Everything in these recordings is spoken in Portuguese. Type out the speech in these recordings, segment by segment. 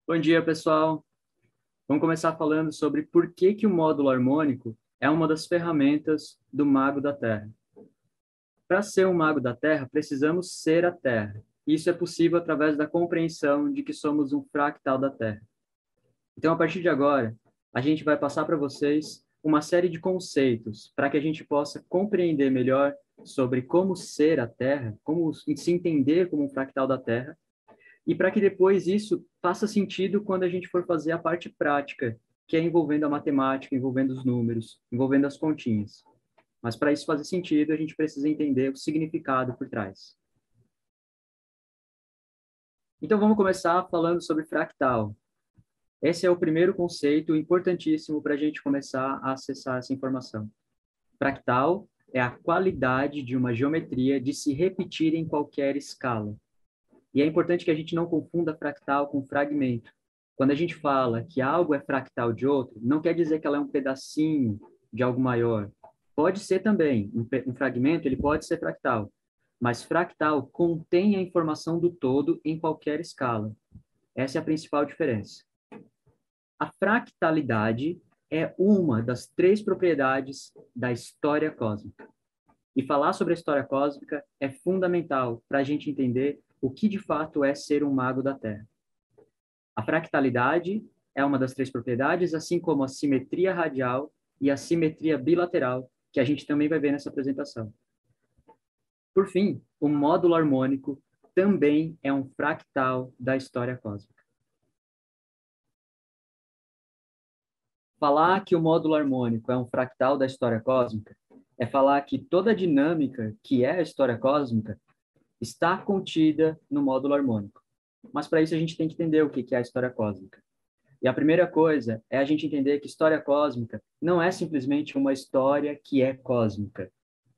Bom dia, pessoal. Vamos começar falando sobre por que que o módulo harmônico é uma das ferramentas do Mago da Terra. Para ser um Mago da Terra, precisamos ser a Terra. Isso é possível através da compreensão de que somos um fractal da Terra. Então, a partir de agora, a gente vai passar para vocês uma série de conceitos para que a gente possa compreender melhor sobre como ser a Terra, como se entender como um fractal da Terra, e para que depois isso faça sentido quando a gente for fazer a parte prática, que é envolvendo a matemática, envolvendo os números, envolvendo as continhas. Mas para isso fazer sentido, a gente precisa entender o significado por trás. Então vamos começar falando sobre fractal. Esse é o primeiro conceito importantíssimo para a gente começar a acessar essa informação. Fractal é a qualidade de uma geometria de se repetir em qualquer escala. E é importante que a gente não confunda fractal com fragmento. Quando a gente fala que algo é fractal de outro, não quer dizer que ela é um pedacinho de algo maior. Pode ser também, um fragmento, ele pode ser fractal, mas fractal contém a informação do todo em qualquer escala. Essa é a principal diferença. A fractalidade é uma das três propriedades da história cósmica. E falar sobre a história cósmica é fundamental para a gente entender o que de fato é ser um mago da Terra. A fractalidade é uma das três propriedades, assim como a simetria radial e a simetria bilateral, que a gente também vai ver nessa apresentação. Por fim, o módulo harmônico também é um fractal da história cósmica. Falar que o módulo harmônico é um fractal da história cósmica é falar que toda a dinâmica que é a história cósmica está contida no módulo harmônico. Mas para isso a gente tem que entender o que é a história cósmica. E a primeira coisa é a gente entender que história cósmica não é simplesmente uma história que é cósmica.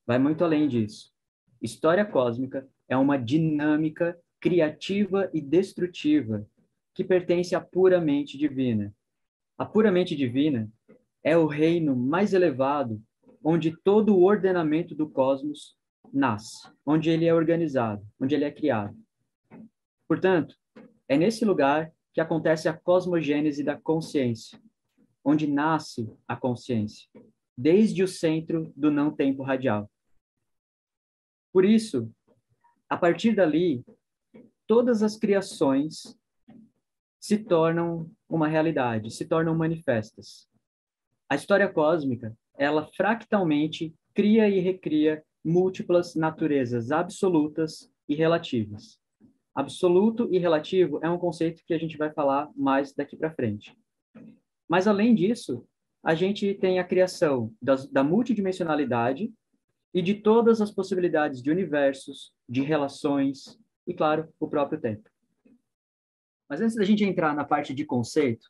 Vai muito além disso. História cósmica é uma dinâmica criativa e destrutiva que pertence à puramente divina. A puramente divina é o reino mais elevado onde todo o ordenamento do cosmos nasce, onde ele é organizado, onde ele é criado. Portanto, é nesse lugar que acontece a cosmogênese da consciência, onde nasce a consciência, desde o centro do não-tempo radial. Por isso, a partir dali, todas as criações se tornam uma realidade, se tornam manifestas. A história cósmica, ela fractalmente cria e recria múltiplas naturezas absolutas e relativas. Absoluto e relativo é um conceito que a gente vai falar mais daqui para frente. Mas, além disso, a gente tem a criação da multidimensionalidade e de todas as possibilidades de universos, de relações e, claro, o próprio tempo. Mas antes da gente entrar na parte de conceito,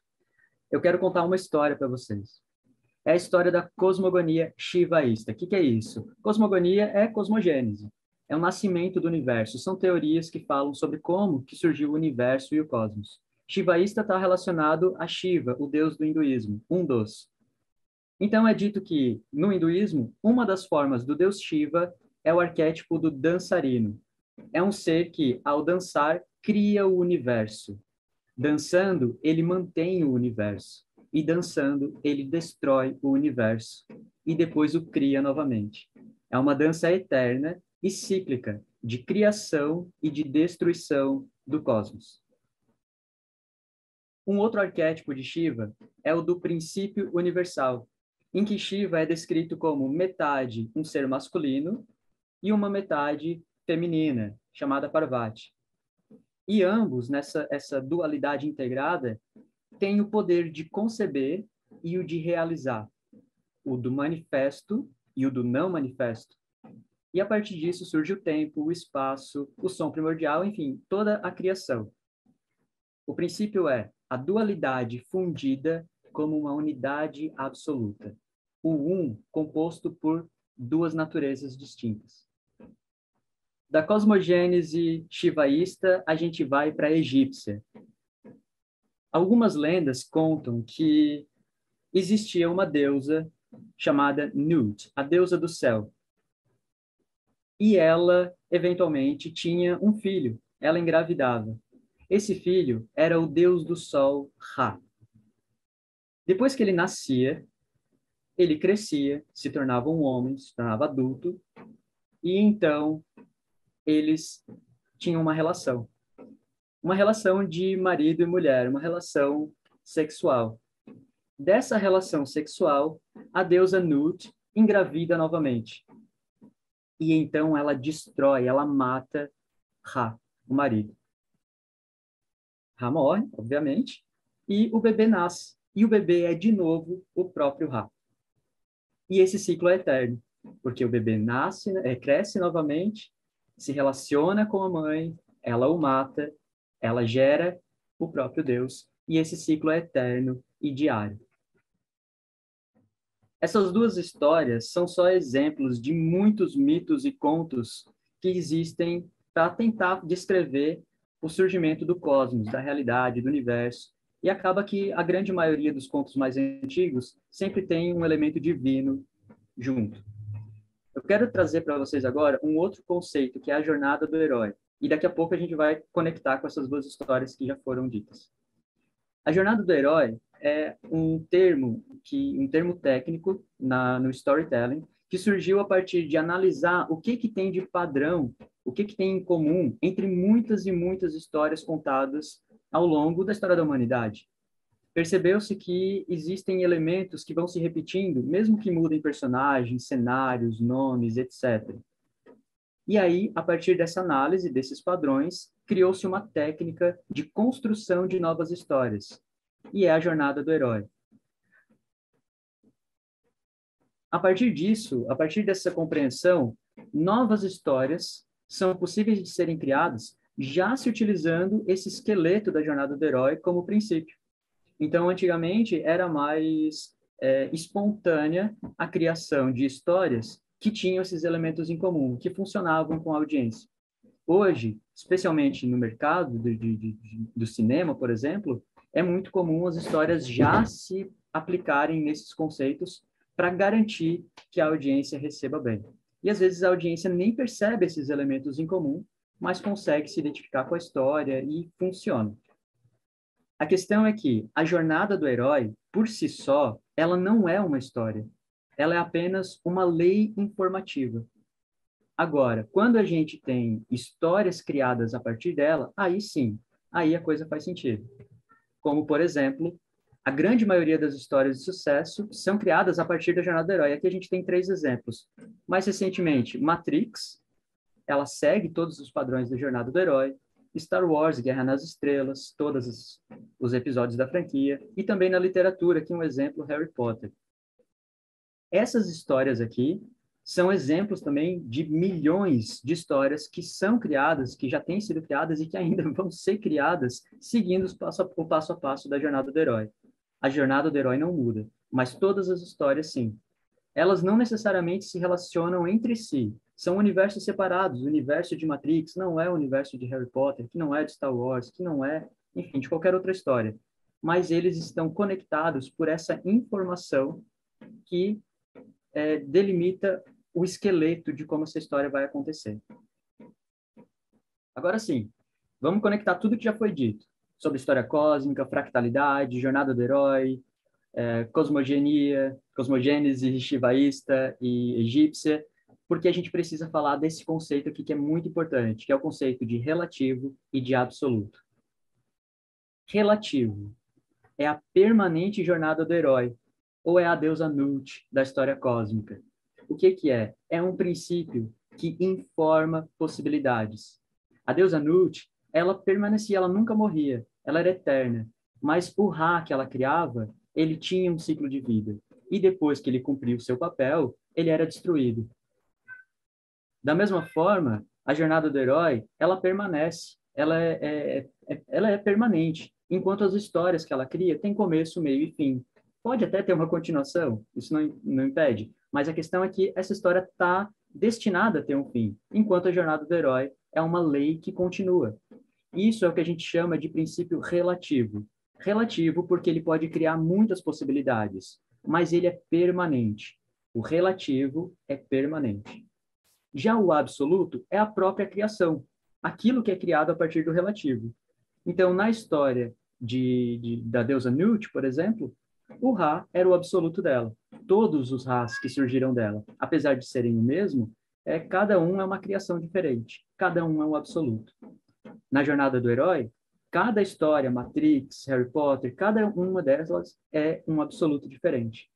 eu quero contar uma história para vocês. É a história da cosmogonia shivaísta. O que é isso? Cosmogonia é cosmogênese. É o nascimento do universo. São teorias que falam sobre como que surgiu o universo e o cosmos. Shivaísta está relacionado a Shiva, o deus do hinduísmo, um dos. Então é dito que, no hinduísmo, uma das formas do deus Shiva é o arquétipo do dançarino. É um ser que, ao dançar, cria o universo. Dançando, ele mantém o universo. E dançando, ele destrói o universo. E depois o cria novamente. É uma dança eterna e cíclica de criação e de destruição do cosmos. Um outro arquétipo de Shiva é o do princípio universal, em que Shiva é descrito como metade um ser masculino e uma metade feminina, chamada Parvati. E ambos, nessa essa dualidade integrada, têm o poder de conceber e o de realizar, o do manifesto e o do não manifesto. E a partir disso surge o tempo, o espaço, o som primordial, enfim, toda a criação. O princípio é a dualidade fundida como uma unidade absoluta. O um composto por duas naturezas distintas. Da cosmogênese shivaísta, a gente vai para a egípcia. Algumas lendas contam que existia uma deusa chamada Nut, a deusa do céu. E ela, eventualmente, tinha um filho. Ela engravidava. Esse filho era o deus do sol, Ra. Depois que ele nascia, ele crescia, se tornava um homem, se tornava adulto, e então eles tinham uma relação de marido e mulher, uma relação sexual. Dessa relação sexual, a deusa Nut engravida novamente. E então ela destrói, ela mata Ra, o marido. Ra morre, obviamente, e o bebê nasce. E o bebê é, de novo, o próprio Ra. E esse ciclo é eterno, porque o bebê nasce, cresce novamente, se relaciona com a mãe, ela o mata, ela gera o próprio Deus, e esse ciclo é eterno e diário. Essas duas histórias são só exemplos de muitos mitos e contos que existem para tentar descrever o surgimento do cosmos, da realidade, do universo. E acaba que a grande maioria dos contos mais antigos sempre tem um elemento divino junto. Eu quero trazer para vocês agora um outro conceito, que é a jornada do herói. E daqui a pouco a gente vai conectar com essas duas histórias que já foram ditas. A jornada do herói é um termo técnico no storytelling que surgiu a partir de analisar o que tem de padrão, o que tem em comum entre muitas e muitas histórias contadas ao longo da história da humanidade. Percebeu-se que existem elementos que vão se repetindo, mesmo que mudem personagens, cenários, nomes, etc. E aí, a partir dessa análise, desses padrões, criou-se uma técnica de construção de novas histórias, e é a jornada do herói. A partir disso, a partir dessa compreensão, novas histórias são possíveis de serem criadas já se utilizando esse esqueleto da jornada do herói como princípio. Então, antigamente, era mais espontânea a criação de histórias que tinham esses elementos em comum, que funcionavam com a audiência. Hoje, especialmente no mercado do cinema, por exemplo, é muito comum as histórias já se aplicarem nesses conceitos para garantir que a audiência receba bem. E às vezes a audiência nem percebe esses elementos em comum, mas consegue se identificar com a história e funciona. A questão é que a jornada do herói, por si só, ela não é uma história. Ela é apenas uma lei informativa. Agora, quando a gente tem histórias criadas a partir dela, aí sim, aí a coisa faz sentido. Como, por exemplo, a grande maioria das histórias de sucesso são criadas a partir da jornada do herói. Aqui a gente tem 3 exemplos. Mais recentemente, Matrix, ela segue todos os padrões da jornada do herói. Star Wars, Guerra nas Estrelas, todos os episódios da franquia. E também na literatura, aqui um exemplo, Harry Potter. Essas histórias aqui são exemplos também de milhões de histórias que são criadas, que já têm sido criadas e que ainda vão ser criadas, seguindo o passo a passo da jornada do herói. A jornada do herói não muda, mas todas as histórias sim. Elas não necessariamente se relacionam entre si. São universos separados. O universo de Matrix não é o universo de Harry Potter, que não é de Star Wars, que não é, enfim, de qualquer outra história. Mas eles estão conectados por essa informação que delimita o esqueleto de como essa história vai acontecer. Agora sim, vamos conectar tudo que já foi dito sobre história cósmica, fractalidade, jornada do herói, cosmogênese shivaísta e egípcia, porque a gente precisa falar desse conceito aqui que é muito importante, que é o conceito de relativo e de absoluto. Relativo é a permanente jornada do herói, ou é a deusa Nut da história cósmica. O que é? É um princípio que informa possibilidades. A deusa Nut, ela permanecia, ela nunca morria, ela era eterna. Mas o Ra que ela criava, ele tinha um ciclo de vida. E depois que ele cumpriu o seu papel, ele era destruído. Da mesma forma, a jornada do herói, ela permanece, ela é permanente, enquanto as histórias que ela cria têm começo, meio e fim. Pode até ter uma continuação, isso não impede, mas a questão é que essa história está destinada a ter um fim, enquanto a jornada do herói é uma lei que continua. Isso é o que a gente chama de princípio relativo. Relativo porque ele pode criar muitas possibilidades, mas ele é permanente. O relativo é permanente. Já o absoluto é a própria criação, aquilo que é criado a partir do relativo. Então, na história da deusa Nut, por exemplo, o Ra era o absoluto dela. Todos os Ras que surgiram dela, apesar de serem o mesmo, cada um é uma criação diferente. Cada um é um absoluto. Na jornada do herói, cada história, Matrix, Harry Potter, cada uma delas é um absoluto diferente.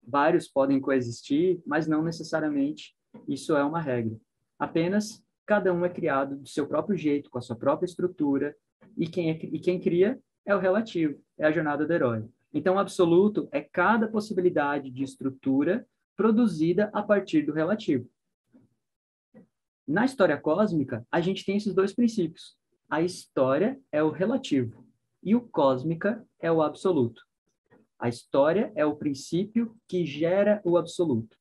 Vários podem coexistir, mas não necessariamente isso é uma regra. Apenas cada um é criado do seu próprio jeito, com a sua própria estrutura, e quem cria é o relativo, é a jornada do herói. Então, o absoluto é cada possibilidade de estrutura produzida a partir do relativo. Na história cósmica, a gente tem esses dois princípios. A história é o relativo e o cósmica é o absoluto. A história é o princípio que gera o absoluto.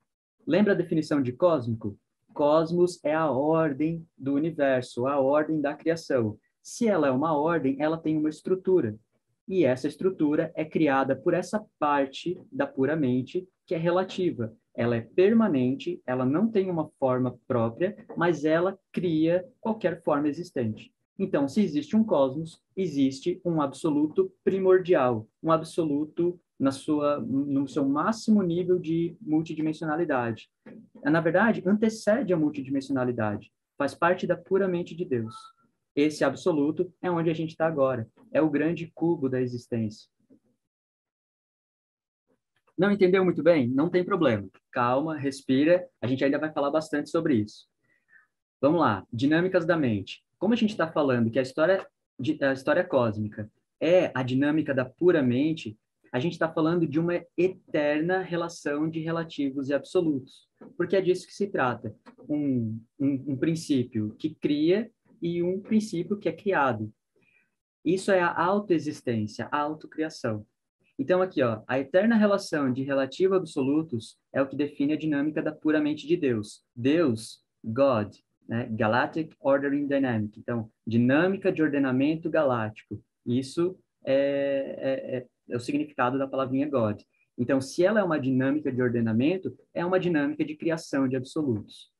Lembra a definição de cósmico? Cosmos é a ordem do universo, a ordem da criação. Se ela é uma ordem, ela tem uma estrutura. E essa estrutura é criada por essa parte da pura mente que é relativa. Ela é permanente, ela não tem uma forma própria, mas ela cria qualquer forma existente. Então, se existe um cosmos, existe um absoluto primordial, um absoluto no seu máximo nível de multidimensionalidade. Na verdade, antecede a multidimensionalidade, faz parte da pura mente de Deus. Esse absoluto é onde a gente está agora, é o grande cubo da existência. Não entendeu muito bem? Não tem problema. Calma, respira, a gente ainda vai falar bastante sobre isso. Vamos lá, dinâmicas da mente. Como a gente está falando que a história cósmica é a dinâmica da pura mente, a gente está falando de uma eterna relação de relativos e absolutos, porque é disso que se trata. Um princípio que cria e um princípio que é criado. Isso é a autoexistência, a autocriação. Então, aqui, ó, a eterna relação de relativo a absolutos é o que define a dinâmica da pura mente de Deus. Deus, God, né? Galactic Ordering Dynamic. Então, dinâmica de ordenamento galáctico. Isso é o significado da palavrinha God. Então, se ela é uma dinâmica de ordenamento, é uma dinâmica de criação de absolutos.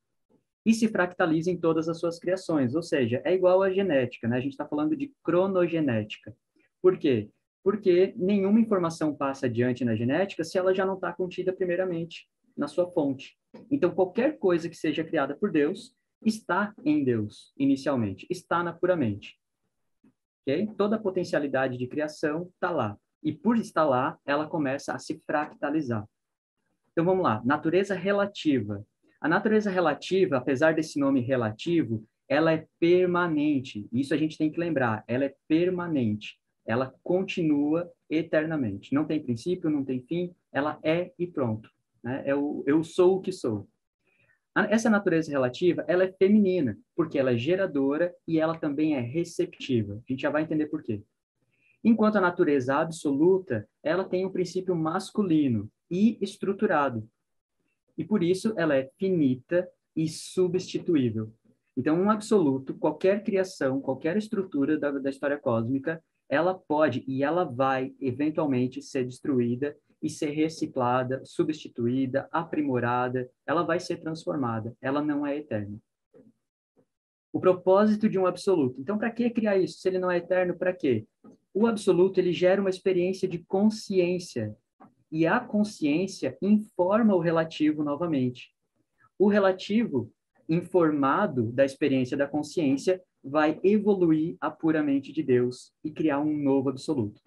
E se fractaliza em todas as suas criações, ou seja, é igual à genética, né? A gente está falando de cronogenética. Por quê? Porque nenhuma informação passa adiante na genética se ela já não está contida primeiramente na sua fonte. Então, qualquer coisa que seja criada por Deus está em Deus, inicialmente, está na pura mente. Okay? Toda a potencialidade de criação está lá. E por estar lá, ela começa a se fractalizar. Então, vamos lá. Natureza relativa. A natureza relativa, apesar desse nome relativo, ela é permanente. Isso a gente tem que lembrar. Ela é permanente. Ela continua eternamente. Não tem princípio, não tem fim. Ela é e pronto. Né? Eu sou o que sou. Essa natureza relativa, ela é feminina, porque ela é geradora e ela também é receptiva. A gente já vai entender por quê. Enquanto a natureza absoluta, ela tem um princípio masculino e estruturado. E por isso ela é finita e substituível. Então, um absoluto, qualquer criação, qualquer estrutura da história cósmica, ela pode e ela vai eventualmente ser destruída e ser reciclada, substituída, aprimorada, ela vai ser transformada, ela não é eterna. O propósito de um absoluto. Então, para que criar isso? Se ele não é eterno, para quê? O absoluto, ele gera uma experiência de consciência, e a consciência informa o relativo novamente. O relativo, informado da experiência da consciência, vai evoluir a pura mente de Deus e criar um novo absoluto.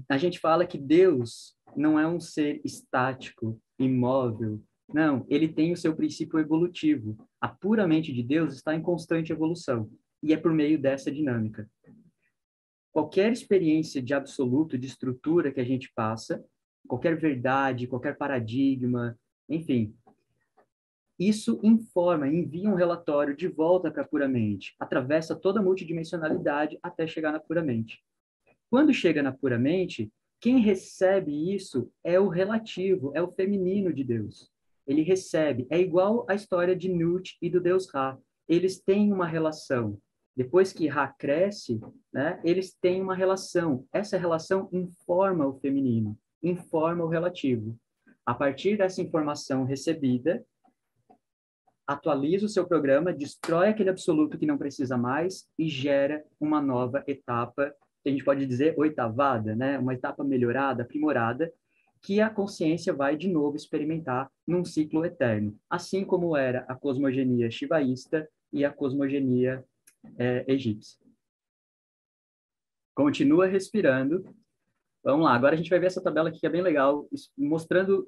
A gente fala que Deus não é um ser estático, imóvel. Não, ele tem o seu princípio evolutivo. A pura mente de Deus está em constante evolução. E é por meio dessa dinâmica. Qualquer experiência de absoluto, de estrutura que a gente passa, qualquer verdade, qualquer paradigma, enfim, isso informa, envia um relatório de volta para a pura mente, atravessa toda a multidimensionalidade até chegar na pura mente. Quando chega na pura mente, quem recebe isso é o relativo, é o feminino de Deus. Ele recebe, é igual à história de Nut e do Deus Ra. Eles têm uma relação. Depois que Ra cresce, né, eles têm uma relação. Essa relação informa o feminino, informa o relativo. A partir dessa informação recebida, atualiza o seu programa, destrói aquele absoluto que não precisa mais e gera uma nova etapa, que a gente pode dizer oitavada, né? Uma etapa melhorada, aprimorada, que a consciência vai de novo experimentar num ciclo eterno, assim como era a cosmogenia shivaísta e a cosmogenia egípcia. Continua respirando. Vamos lá, agora a gente vai ver essa tabela aqui que é bem legal, mostrando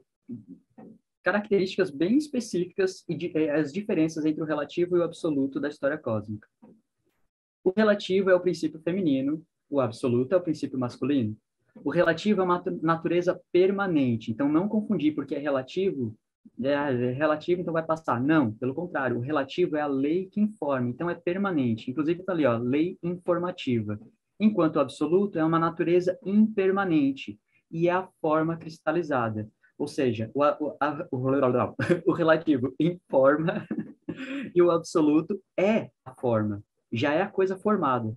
características bem específicas e as diferenças entre o relativo e o absoluto da história cósmica. O relativo é o princípio feminino, o absoluto é o princípio masculino. O relativo é uma natureza permanente, então não confundir, porque é relativo, então vai passar. Não, pelo contrário, o relativo é a lei que informa, então é permanente. Inclusive está ali, ó, lei informativa. Enquanto o absoluto é uma natureza impermanente e é a forma cristalizada. Ou seja, o relativo informa e o absoluto é a forma, já é a coisa formada.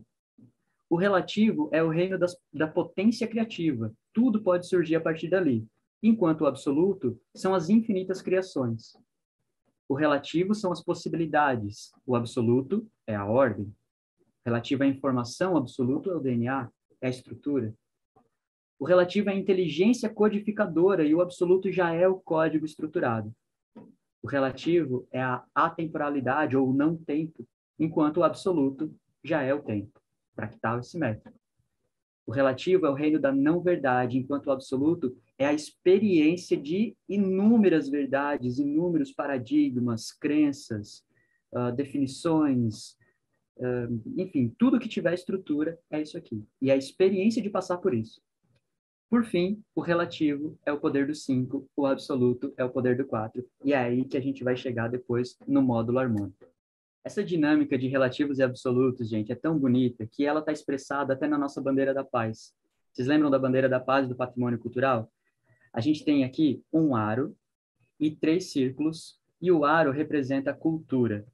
O relativo é o reino da potência criativa. Tudo pode surgir a partir dali. Enquanto o absoluto são as infinitas criações. O relativo são as possibilidades. O absoluto é a ordem. Relativo à informação, o absoluto é o DNA, é a estrutura. O relativo é a inteligência codificadora e o absoluto já é o código estruturado. O relativo é a atemporalidade ou o não tempo, enquanto o absoluto já é o tempo, fractal e simétrico. O relativo é o reino da não-verdade, enquanto o absoluto é a experiência de inúmeras verdades, inúmeros paradigmas, crenças, definições, enfim, tudo que tiver estrutura é isso aqui. E a experiência de passar por isso. Por fim, o relativo é o poder do 5, o absoluto é o poder do 4, e é aí que a gente vai chegar depois no módulo harmônico. Essa dinâmica de relativos e absolutos, gente, é tão bonita que ela está expressada até na nossa bandeira da paz. Vocês lembram da bandeira da paz do patrimônio cultural? A gente tem aqui um aro e 3 círculos, e o aro representa a cultura.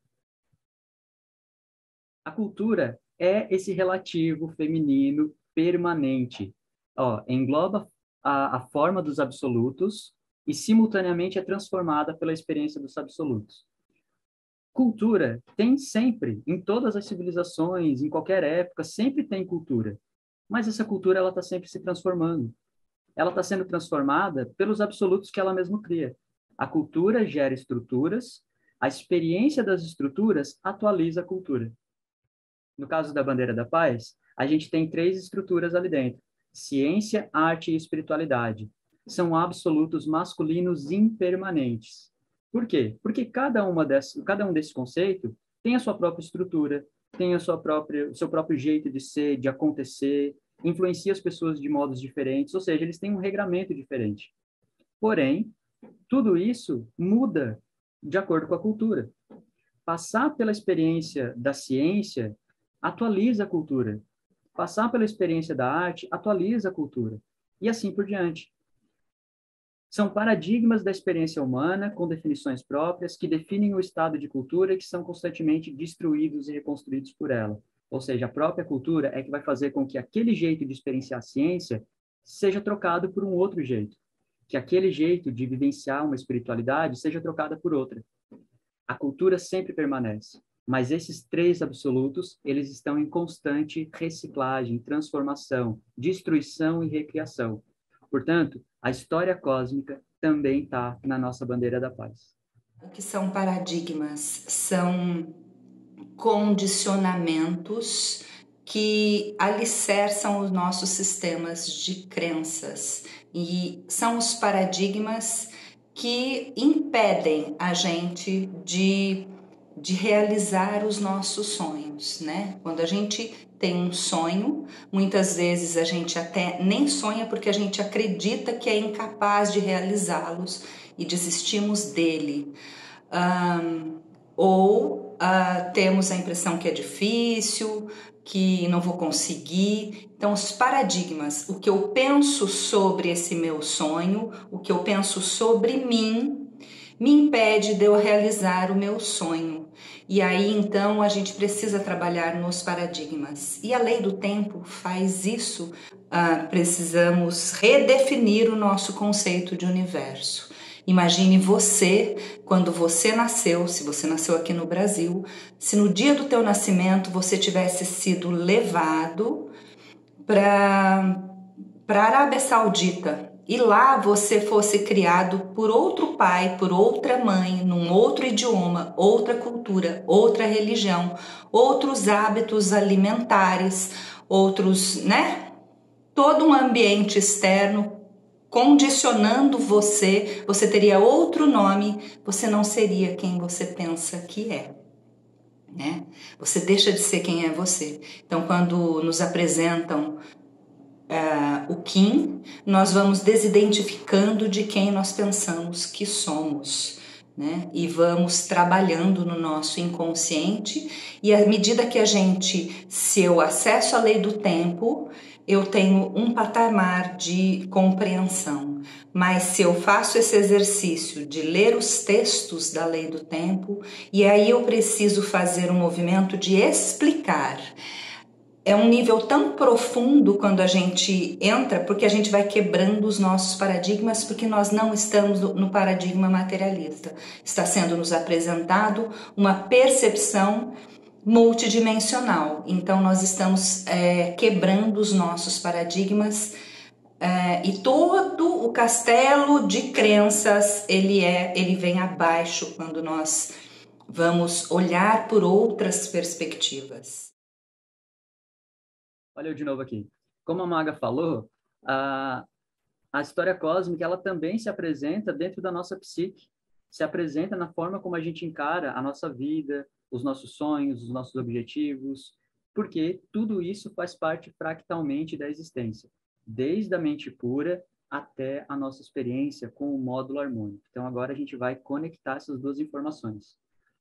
A cultura é esse relativo feminino permanente. Ó, engloba a forma dos absolutos e, simultaneamente, é transformada pela experiência dos absolutos. Cultura tem sempre, em todas as civilizações, em qualquer época, sempre tem cultura. Mas essa cultura ela está sempre se transformando. Ela está sendo transformada pelos absolutos que ela mesma cria. A cultura gera estruturas, a experiência das estruturas atualiza a cultura. No caso da Bandeira da Paz, a gente tem 3 estruturas ali dentro: ciência, arte e espiritualidade. São absolutos masculinos impermanentes. Por quê? Porque cada um desses conceitos tem a sua própria estrutura, tem o seu próprio jeito de ser, de acontecer, influencia as pessoas de modos diferentes, ou seja, eles têm um regramento diferente. Porém, tudo isso muda de acordo com a cultura. Passar pela experiência da ciência atualiza a cultura. Passar pela experiência da arte atualiza a cultura. E assim por diante. São paradigmas da experiência humana, com definições próprias, que definem o estado de cultura e que são constantemente destruídos e reconstruídos por ela. Ou seja, a própria cultura é que vai fazer com que aquele jeito de experienciar a ciência seja trocado por um outro jeito. Que aquele jeito de vivenciar uma espiritualidade seja trocada por outra. A cultura sempre permanece, mas esses 3 absolutos, eles estão em constante reciclagem, transformação, destruição e recriação. Portanto, a história cósmica também está na nossa bandeira da paz. O que são paradigmas? São condicionamentos que alicerçam os nossos sistemas de crenças. E são os paradigmas que impedem a gente de realizar os nossos sonhos, né? Quando a gente tem um sonho, muitas vezes a gente até nem sonha porque a gente acredita que é incapaz de realizá-los e desistimos dele. Temos a impressão que é difícil, que não vou conseguir. Então, os paradigmas, o que eu penso sobre esse meu sonho, o que eu penso sobre mim, me impede de eu realizar o meu sonho. E aí, então, a gente precisa trabalhar nos paradigmas. E a lei do tempo faz isso. Precisamos redefinir o nosso conceito de universo. Imagine você, quando você nasceu, se você nasceu aqui no Brasil, se no dia do teu nascimento você tivesse sido levado para a Arábia Saudita e lá você fosse criado por outro pai, por outra mãe, num outro idioma, outra cultura, outra religião, outros hábitos alimentares, outros, né? Todo um ambiente externo condicionando você, você teria outro nome, você não seria quem você pensa que é, né? Você deixa de ser quem é você. Então, quando nos apresentam o Kim, nós vamos desidentificando de quem nós pensamos que somos, né? E vamos trabalhando no nosso inconsciente, e à medida que se eu acesso a lei do tempo, eu tenho um patamar de compreensão. Mas se eu faço esse exercício de ler os textos da lei do tempo, e aí eu preciso fazer um movimento de explicar. É um nível tão profundo quando a gente entra, porque a gente vai quebrando os nossos paradigmas, porque nós não estamos no paradigma materialista. Está sendo nos apresentado uma percepção multidimensional. Então, nós estamos quebrando os nossos paradigmas e todo o castelo de crenças, ele vem abaixo quando nós vamos olhar por outras perspectivas. Olha eu de novo aqui. Como a Maga falou, a história cósmica, ela também se apresenta dentro da nossa psique, se apresenta na forma como a gente encara a nossa vida, os nossos sonhos, os nossos objetivos, porque tudo isso faz parte fractalmente da existência, desde a mente pura até a nossa experiência com o módulo harmônico. Então, agora a gente vai conectar essas duas informações.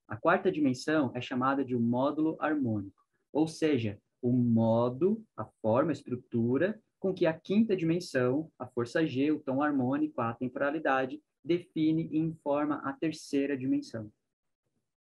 A quarta dimensão é chamada de um módulo harmônico, ou seja, o modo, a forma, a estrutura com que a quinta dimensão, a força G, o tom harmônico, a temporalidade, define e informa a terceira dimensão.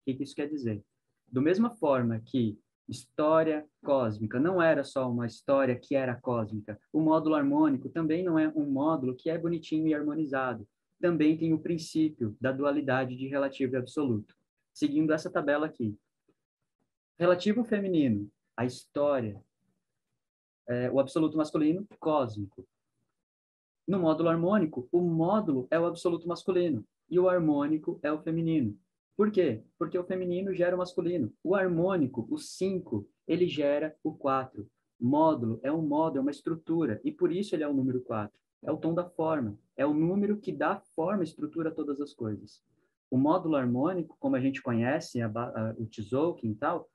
O que isso quer dizer? Da mesma forma que história cósmica não era só uma história que era cósmica, o módulo harmônico também não é um módulo que é bonitinho e harmonizado. Também tem o princípio da dualidade de relativo e absoluto. Seguindo essa tabela aqui. Relativo feminino, a história, o absoluto masculino, cósmico. No módulo harmônico, o módulo é o absoluto masculino e o harmônico é o feminino. Por quê? Porque o feminino gera o masculino. O harmônico, o 5, ele gera o 4. Módulo é um modo, é uma estrutura, e por isso ele é o número 4. É o tom da forma, é o número que dá forma e estrutura a todas as coisas. O módulo harmônico, como a gente conhece, o Tzolk'in e tal,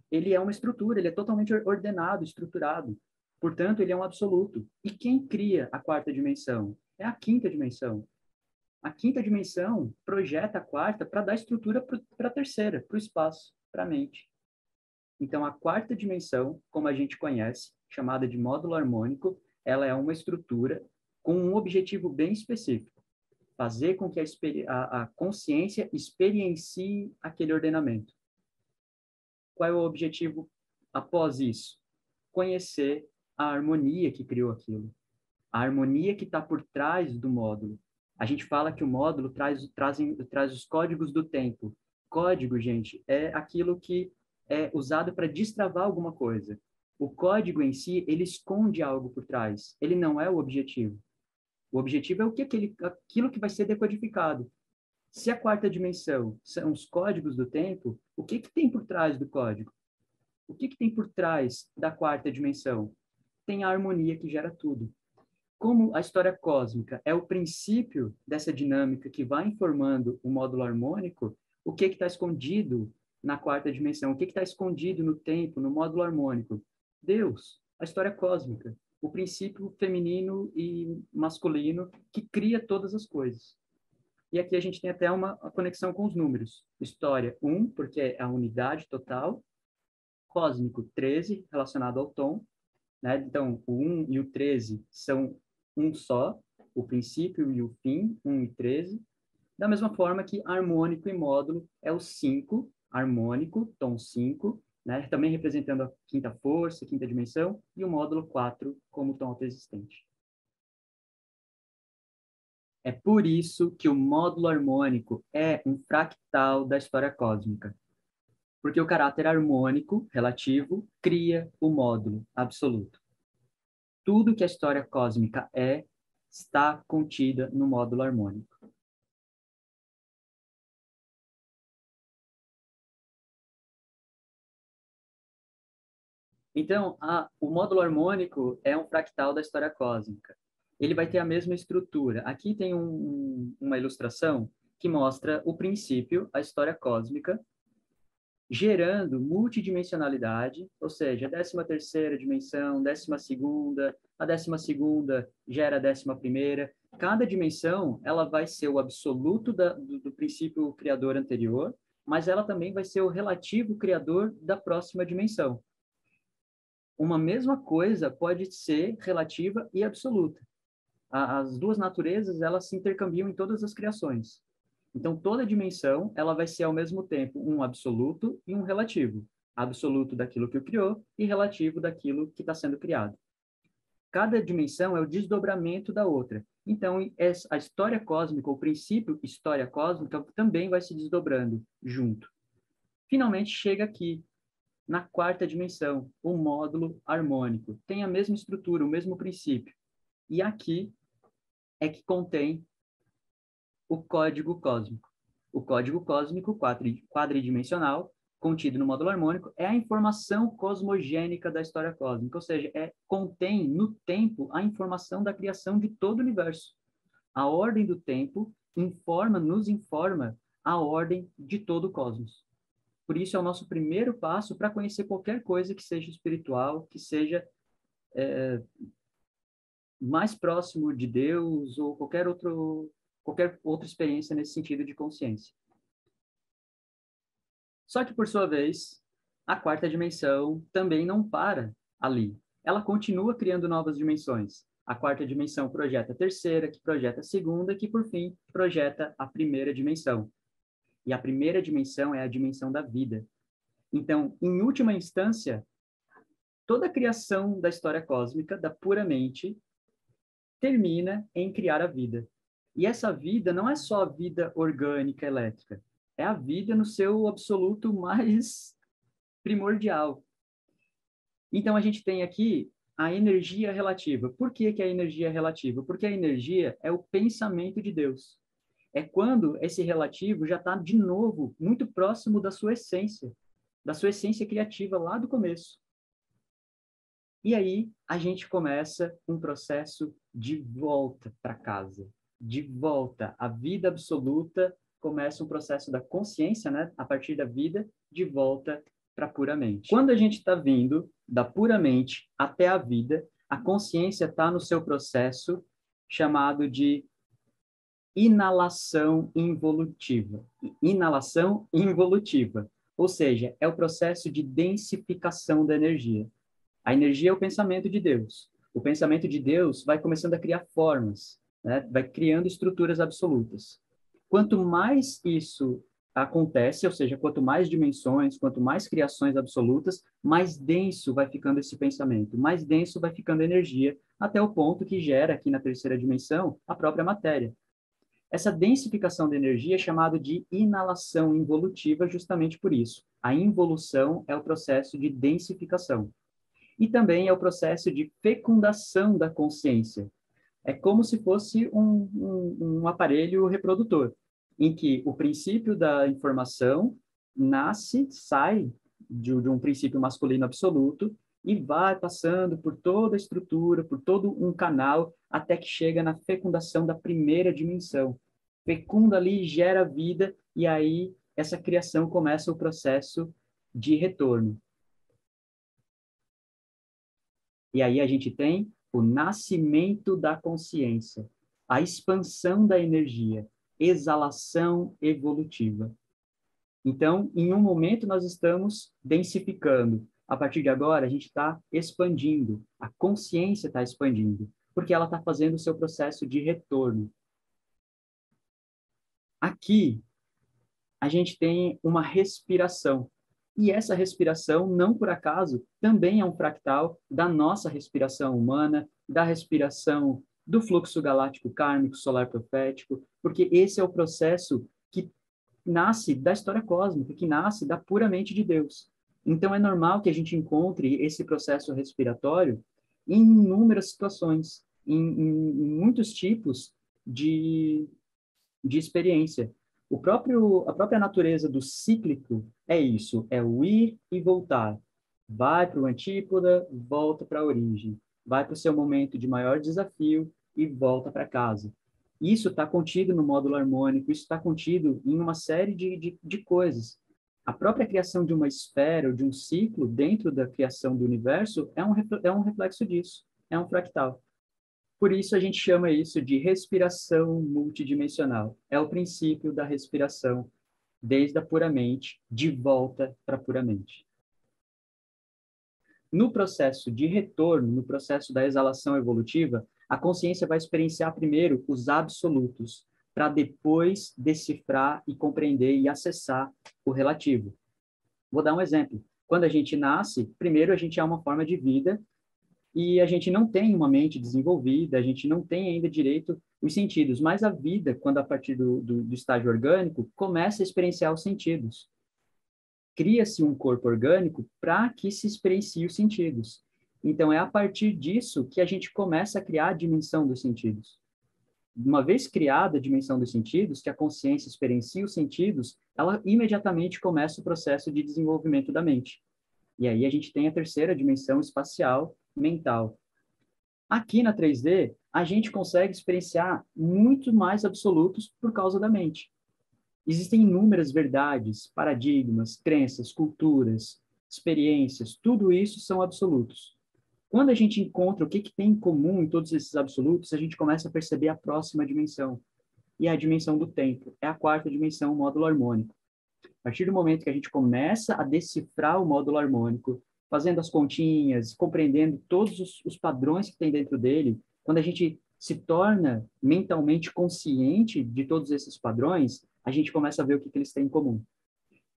ele é uma estrutura, ele é totalmente ordenado, estruturado. Portanto, ele é um absoluto. E quem cria a quarta dimensão? É a quinta dimensão. A quinta dimensão projeta a quarta para dar estrutura para a terceira, para o espaço, para a mente. Então, a quarta dimensão, como a gente conhece, chamada de módulo harmônico, ela é uma estrutura com um objetivo bem específico: fazer com que a consciência experiencie aquele ordenamento. Qual é o objetivo após isso? Conhecer a harmonia que criou aquilo, a harmonia que está por trás do módulo. A gente fala que o módulo traz os códigos do tempo. Código, gente, é aquilo que é usado para destravar alguma coisa. O código em si, ele esconde algo por trás. Ele não é o objetivo. O objetivo é aquilo que vai ser decodificado. Se a quarta dimensão são os códigos do tempo, o que tem por trás do código? O que tem por trás da quarta dimensão? Tem a harmonia que gera tudo. Como a história cósmica é o princípio dessa dinâmica que vai informando o módulo harmônico, o que está escondido na quarta dimensão? O que está escondido no tempo, no módulo harmônico? Deus, a história cósmica, o princípio feminino e masculino que cria todas as coisas. E aqui a gente tem até uma conexão com os números. História 1, porque é a unidade total. Cósmico 13, relacionado ao tom. Né? Então, o 1 e o 13 são um só, o princípio e o fim, 1 e 13. Da mesma forma que harmônico e módulo é o 5, harmônico, tom 5, né? Também representando a quinta força, quinta dimensão, e o módulo 4 como tom autoexistente. É por isso que o módulo harmônico é um fractal da história cósmica. Porque o caráter harmônico, relativo, cria o módulo absoluto. Tudo que a história cósmica é, está contida no módulo harmônico. Então, o módulo harmônico é um fractal da história cósmica. Ele vai ter a mesma estrutura. Aqui tem uma ilustração que mostra o princípio, a história cósmica, gerando multidimensionalidade, ou seja, a 13ª dimensão, 12ª, a 12ª gera a 11ª. Cada dimensão, ela vai ser o absoluto do princípio criador anterior, mas ela também vai ser o relativo criador da próxima dimensão. Uma mesma coisa pode ser relativa e absoluta. As duas naturezas, elas se intercambiam em todas as criações. Então, toda dimensão, ela vai ser ao mesmo tempo um absoluto e um relativo. Absoluto daquilo que o criou e relativo daquilo que está sendo criado. Cada dimensão é o desdobramento da outra. Então, a história cósmica, o princípio história cósmica, também vai se desdobrando junto. Finalmente, chega aqui, na quarta dimensão, o módulo harmônico. Tem a mesma estrutura, o mesmo princípio. E aqui é que contém o código cósmico. O código cósmico quadridimensional, contido no módulo harmônico, é a informação cosmogênica da história cósmica, ou seja, contém no tempo a informação da criação de todo o universo. A ordem do tempo nos informa a ordem de todo o cosmos. Por isso é o nosso primeiro passo para conhecer qualquer coisa que seja espiritual, que seja mais próximo de Deus ou qualquer outra experiência nesse sentido de consciência. Só que, por sua vez, a quarta dimensão também não para ali. Ela continua criando novas dimensões. A quarta dimensão projeta a terceira, que projeta a segunda, que, por fim, projeta a primeira dimensão. E a primeira dimensão é a dimensão da vida. Então, em última instância, toda a criação da história cósmica, da pura mente, termina em criar a vida. E essa vida não é só a vida orgânica, elétrica. É a vida no seu absoluto mais primordial. Então, a gente tem aqui a energia relativa. Por que que é a energia relativa? Porque a energia é o pensamento de Deus. É quando esse relativo já está, de novo, muito próximo da sua essência criativa lá do começo. E aí, a gente começa um processo de volta para casa, de volta. A vida absoluta começa um processo da consciência, né? A partir da vida, de volta para a pura mente. Quando a gente está vindo da pura mente até a vida, a consciência está no seu processo chamado de inalação involutiva. Inalação involutiva. Ou seja, é o processo de densificação da energia. A energia é o pensamento de Deus. O pensamento de Deus vai começando a criar formas, né? Vai criando estruturas absolutas. Quanto mais isso acontece, ou seja, quanto mais dimensões, quanto mais criações absolutas, mais denso vai ficando esse pensamento, mais denso vai ficando a energia, até o ponto que gera aqui na terceira dimensão a própria matéria. Essa densificação da energia é chamada de inalação involutiva justamente por isso. A involução é o processo de densificação. E também é o processo de fecundação da consciência. É como se fosse um aparelho reprodutor, em que o princípio da informação sai de um princípio masculino absoluto e vai passando por toda a estrutura, por todo um canal, até que chega na fecundação da primeira dimensão. Fecunda ali, gera vida, e aí essa criação começa o processo de retorno. E aí a gente tem o nascimento da consciência, a expansão da energia, exalação evolutiva. Então, em um momento nós estamos densificando. A partir de agora, a gente está expandindo. A consciência está expandindo, porque ela está fazendo o seu processo de retorno. Aqui, a gente tem uma respiração. E essa respiração, não por acaso, também é um fractal da nossa respiração humana, da respiração do fluxo galáctico kármico, solar profético, porque esse é o processo que nasce da história cósmica, que nasce da pura mente de Deus. Então, é normal que a gente encontre esse processo respiratório em inúmeras situações, em muitos tipos de experiência. A própria natureza do cíclico é isso, é o ir e voltar. Vai para o antípoda, volta para a origem. Vai para o seu momento de maior desafio e volta para casa. Isso está contido no módulo harmônico, isso está contido em uma série de coisas. A própria criação de uma esfera ou de um ciclo dentro da criação do universo é um reflexo disso, é um fractal. Por isso a gente chama isso de respiração multidimensional. É o princípio da respiração, desde a pura mente, de volta para a pura mente. No processo de retorno, no processo da exalação evolutiva, a consciência vai experienciar primeiro os absolutos, para depois decifrar e compreender e acessar o relativo. Vou dar um exemplo. Quando a gente nasce, primeiro a gente é uma forma de vida e a gente não tem uma mente desenvolvida, a gente não tem ainda direito os sentidos, mas a vida, quando a partir do estágio orgânico, começa a experienciar os sentidos. Cria-se um corpo orgânico para que se experiencie os sentidos. Então, é a partir disso que a gente começa a criar a dimensão dos sentidos. Uma vez criada a dimensão dos sentidos, que a consciência experiencia os sentidos, ela imediatamente começa o processo de desenvolvimento da mente. E aí a gente tem a terceira dimensão espacial, mental. Aqui na 3D, a gente consegue experienciar muito mais absolutos por causa da mente. Existem inúmeras verdades, paradigmas, crenças, culturas, experiências, tudo isso são absolutos. Quando a gente encontra o que tem em comum em todos esses absolutos, a gente começa a perceber a próxima dimensão, e é a dimensão do tempo, é a quarta dimensão, o módulo harmônico. A partir do momento que a gente começa a decifrar o módulo harmônico, fazendo as continhas, compreendendo todos os padrões que tem dentro dele, quando a gente se torna mentalmente consciente de todos esses padrões, a gente começa a ver o que eles têm em comum.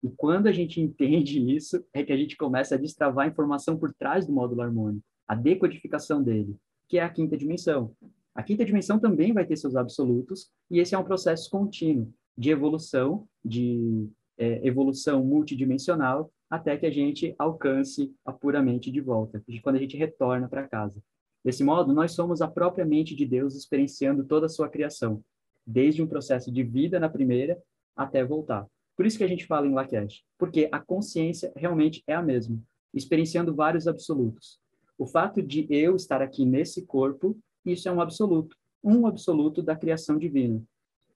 E quando a gente entende isso, é que a gente começa a destravar a informação por trás do módulo harmônico, a decodificação dele, que é a quinta dimensão. A quinta dimensão também vai ter seus absolutos, e esse é um processo contínuo de evolução, evolução multidimensional, até que a gente alcance a pura mente de volta, quando a gente retorna para casa. Desse modo, nós somos a própria mente de Deus experienciando toda a sua criação, desde um processo de vida na primeira até voltar. Por isso que a gente fala em Lakesh, porque a consciência realmente é a mesma, experienciando vários absolutos. O fato de eu estar aqui nesse corpo, isso é um absoluto da criação divina.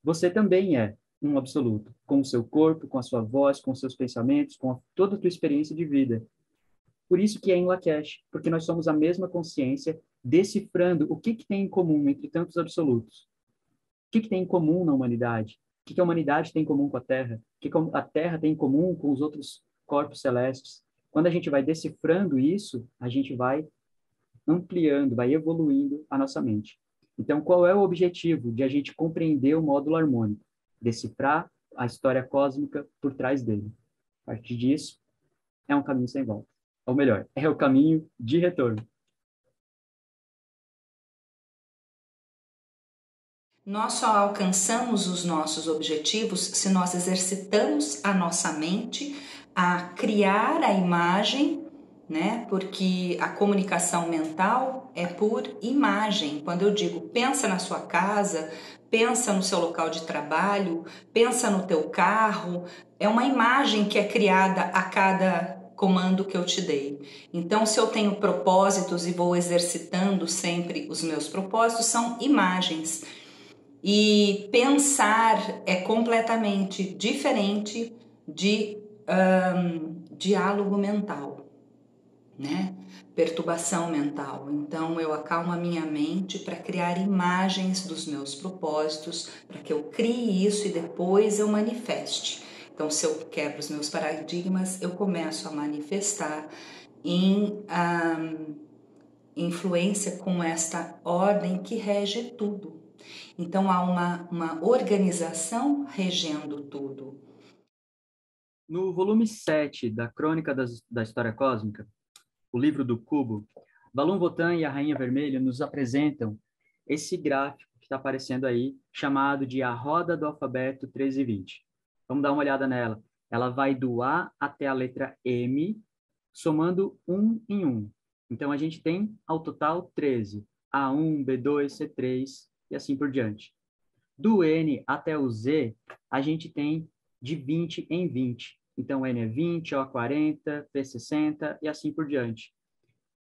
Você também é um absoluto, com o seu corpo, com a sua voz, com os seus pensamentos, com toda a tua experiência de vida. Por isso que é em Lakesh, porque nós somos a mesma consciência, decifrando o que tem em comum entre tantos absolutos. O que tem em comum na humanidade? O que a humanidade tem em comum com a Terra? O que a Terra tem em comum com os outros corpos celestes? Quando a gente vai decifrando isso, a gente vai ampliando, vai evoluindo a nossa mente. Então, qual é o objetivo de a gente compreender o módulo harmônico? Decifrar a história cósmica por trás dele. A partir disso, é um caminho sem volta. Ou melhor, é o caminho de retorno. Nós só alcançamos os nossos objetivos se nós exercitamos a nossa mente a criar a imagem, né? Porque a comunicação mental é por imagem. Quando eu digo pensa na sua casa, pensa no seu local de trabalho, pensa no teu carro, é uma imagem que é criada a cada comando que eu te dei. Então, se eu tenho propósitos e vou exercitando sempre os meus propósitos, são imagens. E pensar é completamente diferente de diálogo mental, né? Perturbação mental. Então eu acalmo a minha mente para criar imagens dos meus propósitos, para que eu crie isso e depois eu manifeste. Então, se eu quebro os meus paradigmas, eu começo a manifestar em influência com esta ordem que rege tudo. Então há uma organização regendo tudo. No volume 7 da Crônica da História Cósmica, o livro do Cubo, Valon Votan e a Rainha Vermelha nos apresentam esse gráfico que está aparecendo aí, chamado de a roda do alfabeto 13 e 20. Vamos dar uma olhada nela. Ela vai do A até a letra M, somando um em um. Então, a gente tem, ao total, 13. A1, B2, C3 e assim por diante. Do N até o Z, a gente tem de 20 em 20. Então, N é 20, O 40, P 60 e assim por diante.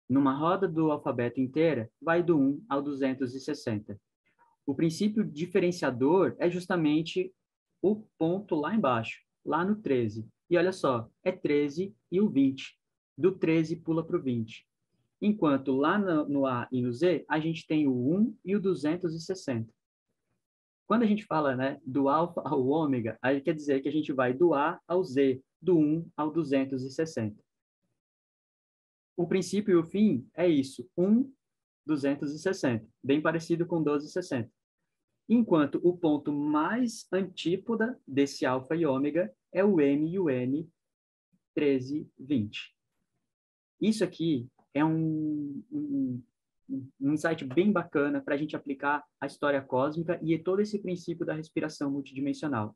Numa roda do alfabeto inteira, vai do 1 ao 260. O princípio diferenciador é justamente o ponto lá embaixo, lá no 13. E olha só, é 13 e o 20. Do 13 pula para o 20. Enquanto lá no A e no Z, a gente tem o 1 e o 260. Quando a gente fala, né, do alfa ao ômega, aí quer dizer que a gente vai do A ao Z, do 1 ao 260. O princípio e o fim é isso, 1, 260, bem parecido com 1260. Enquanto o ponto mais antípoda desse alfa e ômega é o M e o N, 13, 20. Isso aqui é um insight bem bacana para a gente aplicar a história cósmica e todo esse princípio da respiração multidimensional.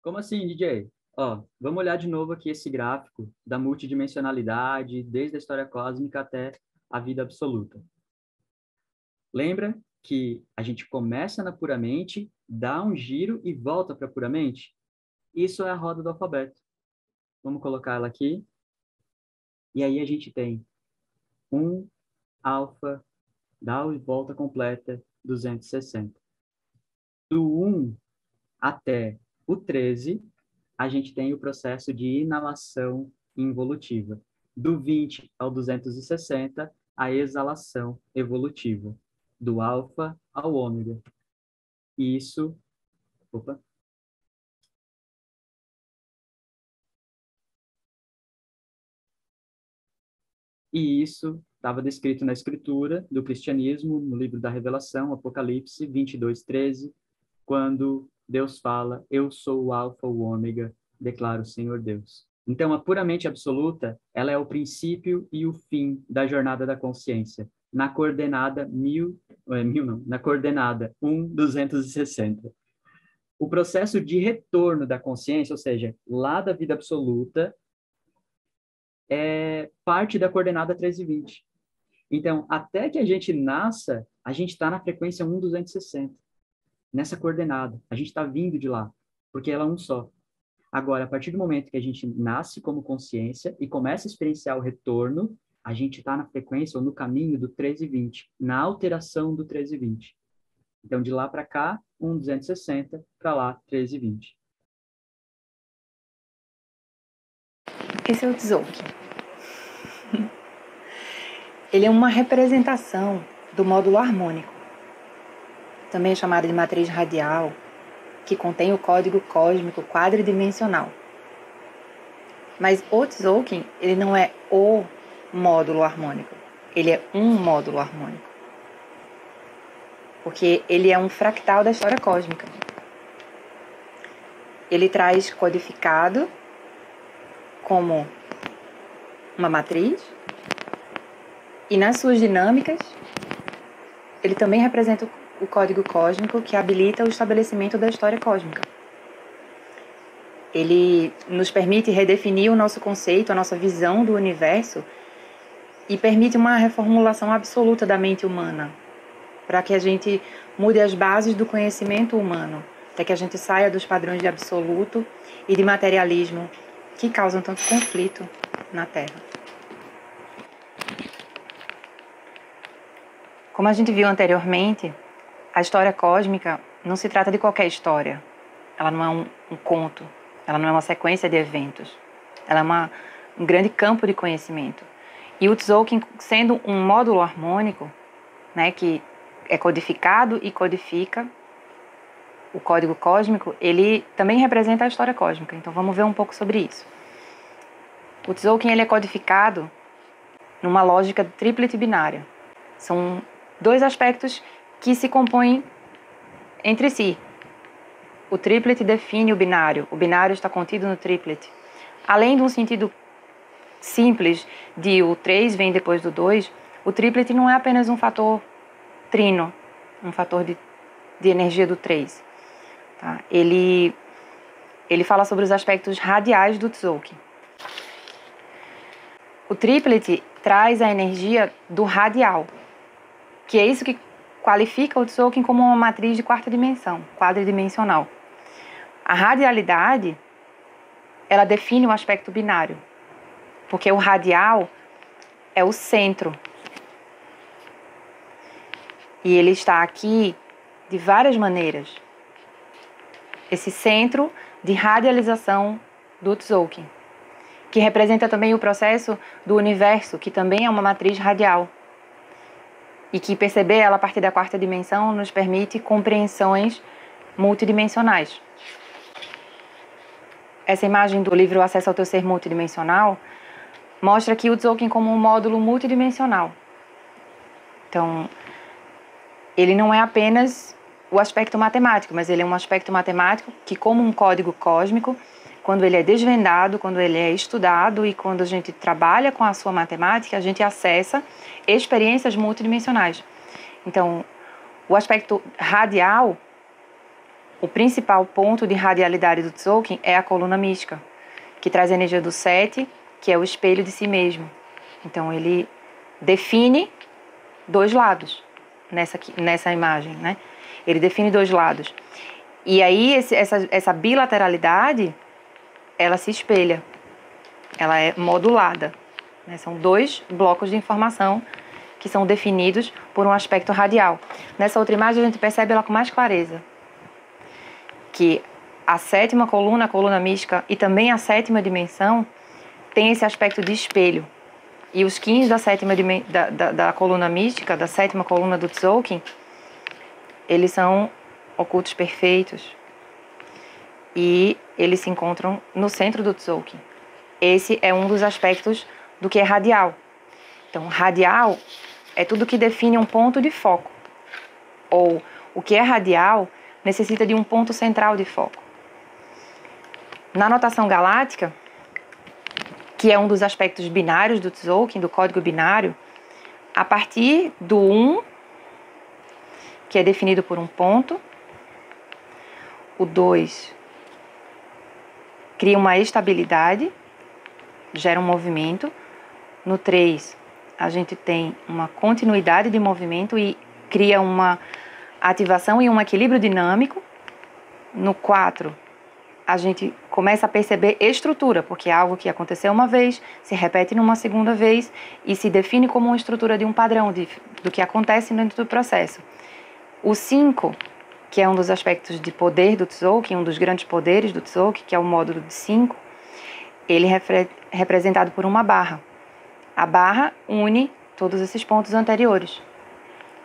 Como assim, DJ? Ó, vamos olhar de novo aqui esse gráfico da multidimensionalidade, desde a história cósmica até a vida absoluta. Lembra que a gente começa na puramente, dá um giro e volta para puramente? Isso é a roda do alfabeto. Vamos colocar ela aqui. E aí a gente tem 1, alfa, dá a volta completa, 260. Do 1 até o 13, a gente tem o processo de inalação involutiva. Do 20 ao 260, a exalação evolutiva. Do alfa ao ômega. Isso... Opa. E isso estava descrito na escritura do cristianismo, no livro da Revelação, Apocalipse 22:13, quando Deus fala, eu sou o alfa, o ômega, declara o Senhor Deus. Então, a puramente absoluta, ela é o princípio e o fim da jornada da consciência, na coordenada na coordenada 1,260. O processo de retorno da consciência, ou seja, lá da vida absoluta, é parte da coordenada 13,20. Então, até que a gente nasça, a gente está na frequência 1,260, nessa coordenada. A gente está vindo de lá, porque ela é um só. Agora, a partir do momento que a gente nasce como consciência e começa a experienciar o retorno, a gente está na frequência ou no caminho do 13,20, na alteração do 13,20. Então, de lá para cá, 1,260, para lá, 13,20. Esse é o Tzolk'in. Ele é uma representação do módulo harmônico, também chamado de matriz radial, que contém o código cósmico quadridimensional. Mas o Tzolk'in, ele não é o módulo harmônico, ele é um módulo harmônico. Porque ele é um fractal da história cósmica. Ele traz codificado como uma matriz, e nas suas dinâmicas, ele também representa o código cósmico que habilita o estabelecimento da história cósmica. Ele nos permite redefinir o nosso conceito, a nossa visão do universo, e permite uma reformulação absoluta da mente humana, para que a gente mude as bases do conhecimento humano, até que a gente saia dos padrões de absoluto e de materialismo que causam tanto conflito na Terra. Como a gente viu anteriormente, a história cósmica não se trata de qualquer história. Ela não é um conto, ela não é uma sequência de eventos. Ela é um grande campo de conhecimento. E o Tzolk'in, sendo um módulo harmônico, né, que é codificado e codifica o código cósmico, ele também representa a história cósmica. Então vamos ver um pouco sobre isso. O Tzolk'in, ele é codificado numa lógica triplet binária. São dois aspectos que se compõem entre si. O triplet define o binário está contido no triplet. Além de um sentido simples de o 3 vem depois do 2, o triplet não é apenas um fator trino, um fator de energia do 3. Tá? Ele fala sobre os aspectos radiais do Tzolk'in. O triplet traz a energia do radial, que é isso que qualifica o Tzolk'in como uma matriz de quarta dimensão, quadridimensional. A radialidade, ela define o aspecto binário, porque o radial é o centro. E ele está aqui de várias maneiras. Esse centro de radialização do Tzolk'in, que representa também o processo do universo, que também é uma matriz radial. E que perceber ela a partir da quarta dimensão nos permite compreensões multidimensionais. Essa imagem do livro Acesso ao Teu Ser Multidimensional mostra aqui o Tzolk'in como um módulo multidimensional. Então, ele não é apenas o aspecto matemático, mas ele é um aspecto matemático que, como um código cósmico, quando ele é desvendado, quando ele é estudado e quando a gente trabalha com a sua matemática, a gente acessa experiências multidimensionais. Então, o aspecto radial, o principal ponto de radialidade do Tzolk'in é a coluna mística, que traz a energia do 7, que é o espelho de si mesmo. Então, ele define dois lados nessa imagem, né? Ele define dois lados. E aí, essa bilateralidade, ela se espelha, ela é modulada, né? São dois blocos de informação que são definidos por um aspecto radial. Nessa outra imagem a gente percebe ela com mais clareza, que a sétima coluna, a coluna mística, e também a sétima dimensão tem esse aspecto de espelho. E os quins da coluna mística, da sétima coluna do Tzolk'in, eles são ocultos perfeitos. E eles se encontram no centro do Tzolk'in. Esse é um dos aspectos do que é radial. Então, radial é tudo que define um ponto de foco. Ou o que é radial necessita de um ponto central de foco. Na notação galáctica, que é um dos aspectos binários do Tzolk'in, do código binário, a partir do 1, que é definido por um ponto, o 2 cria uma estabilidade, gera um movimento. No 3, a gente tem uma continuidade de movimento e cria uma ativação e um equilíbrio dinâmico. No 4, a gente começa a perceber estrutura, porque é algo que aconteceu uma vez, se repete numa segunda vez e se define como uma estrutura de um padrão do que acontece dentro do processo. O 5, que é um dos aspectos de poder do Tzolk'in, um dos grandes poderes do Tzolk'in, que é o módulo de 5, ele é representado por uma barra. A barra une todos esses pontos anteriores.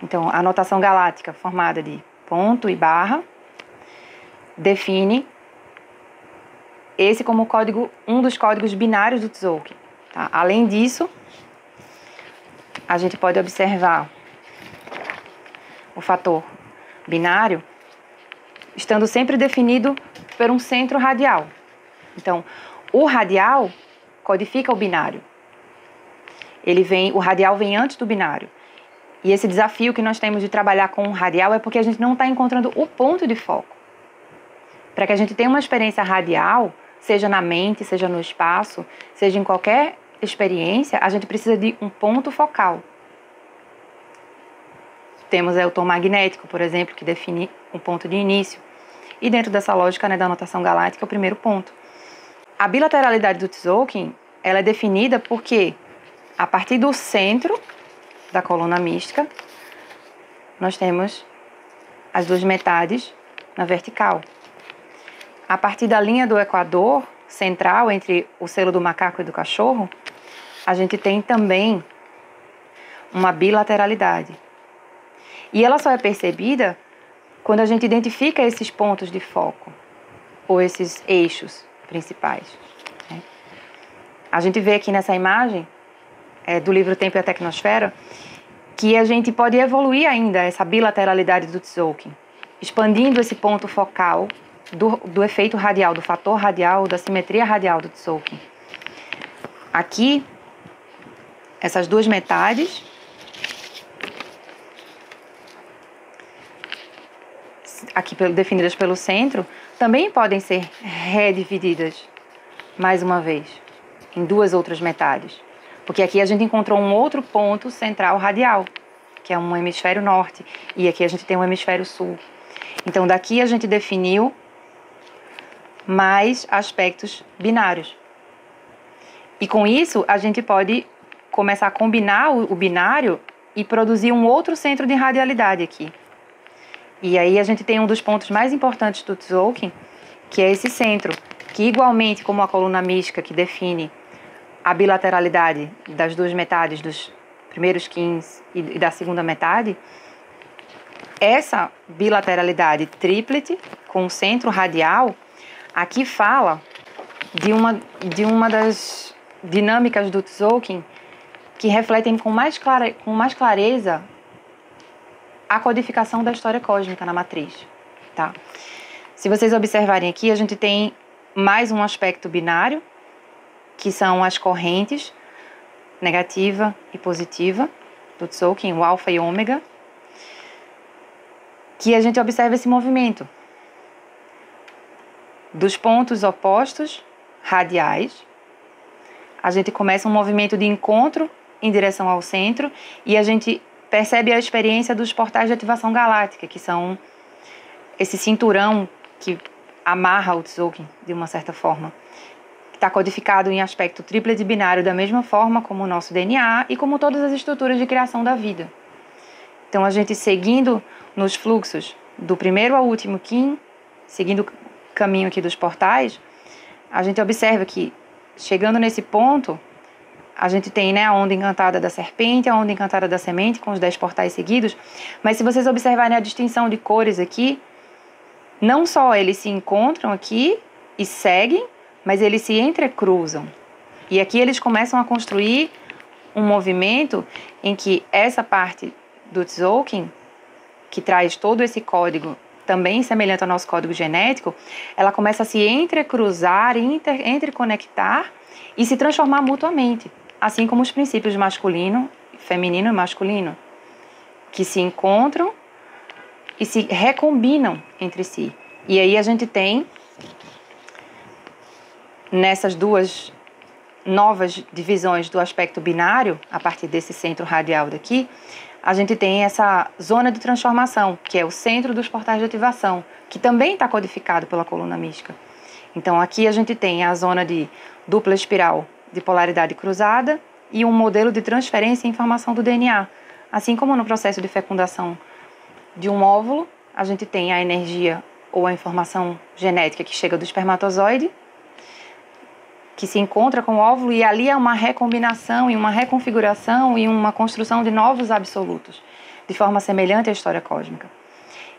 Então, a notação galáctica, formada de ponto e barra, define esse como código, um dos códigos binários do Tzolk'in. Tá? Além disso, a gente pode observar o fator binário estando sempre definido por um centro radial. Então, o radial codifica o binário. O radial vem antes do binário. E esse desafio que nós temos de trabalhar com o radial é porque a gente não está encontrando o ponto de foco. Para que a gente tenha uma experiência radial, seja na mente, seja no espaço, seja em qualquer experiência, a gente precisa de um ponto focal. Temos o tom magnético, por exemplo, que define um ponto de início. E dentro dessa lógica, né, da notação galáctica, é o primeiro ponto. A bilateralidade do Tzolk'in, ela é definida porque, a partir do centro da coluna mística, nós temos as duas metades na vertical. A partir da linha do equador central, entre o selo do macaco e do cachorro, a gente tem também uma bilateralidade. E ela só é percebida quando a gente identifica esses pontos de foco, ou esses eixos principais. Né? A gente vê aqui nessa imagem do livro Tempo e a Tecnosfera que a gente pode evoluir ainda essa bilateralidade do Tzolk'in, expandindo esse ponto focal do efeito radial, do fator radial, da simetria radial do Tzolk'in. Aqui, essas duas metades aqui definidas pelo centro, também podem ser redivididas, mais uma vez, em duas outras metades. Porque aqui a gente encontrou um outro ponto central radial, que é um hemisfério norte, e aqui a gente tem um hemisfério sul. Então, daqui a gente definiu mais aspectos binários. E com isso, a gente pode começar a combinar o binário e produzir um outro centro de radialidade aqui. E aí a gente tem um dos pontos mais importantes do Tzolk'in, que é esse centro, que igualmente como a coluna mística que define a bilateralidade das duas metades, dos primeiros 15 e da segunda metade, essa bilateralidade triplet com o centro radial, aqui fala de uma das dinâmicas do Tzolk'in que refletem com mais clareza a codificação da história cósmica na matriz, tá? Se vocês observarem aqui, a gente tem mais um aspecto binário, que são as correntes negativa e positiva do Tzolk'in, o alfa e ômega, que a gente observa esse movimento dos pontos opostos radiais. A gente começa um movimento de encontro em direção ao centro e a gente percebe a experiência dos portais de ativação galáctica, que são esse cinturão que amarra o Tzolk'in de uma certa forma. Está codificado em aspecto trípode binário da mesma forma como o nosso DNA e como todas as estruturas de criação da vida. Então, a gente seguindo nos fluxos do primeiro ao último Qin, seguindo o caminho aqui dos portais, a gente observa que, chegando nesse ponto, a gente tem, né, a onda encantada da serpente, a onda encantada da semente, com os 10 portais seguidos, mas se vocês observarem a distinção de cores aqui, não só eles se encontram aqui e seguem, mas eles se entrecruzam. E aqui eles começam a construir um movimento em que essa parte do Tzolk'in, que traz todo esse código, também semelhante ao nosso código genético, ela começa a se entrecruzar, interconectar e se transformar mutuamente, assim como os princípios masculino, feminino e masculino, que se encontram e se recombinam entre si. E aí a gente tem, nessas duas novas divisões do aspecto binário, a partir desse centro radial daqui, a gente tem essa zona de transformação, que é o centro dos portais de ativação, que também está codificado pela coluna mística. Então aqui a gente tem a zona de dupla espiral de polaridade cruzada e um modelo de transferência e informação do DNA. Assim como no processo de fecundação de um óvulo, a gente tem a energia ou a informação genética que chega do espermatozoide, que se encontra com o óvulo, e ali é uma recombinação e uma reconfiguração e uma construção de novos absolutos, de forma semelhante à história cósmica.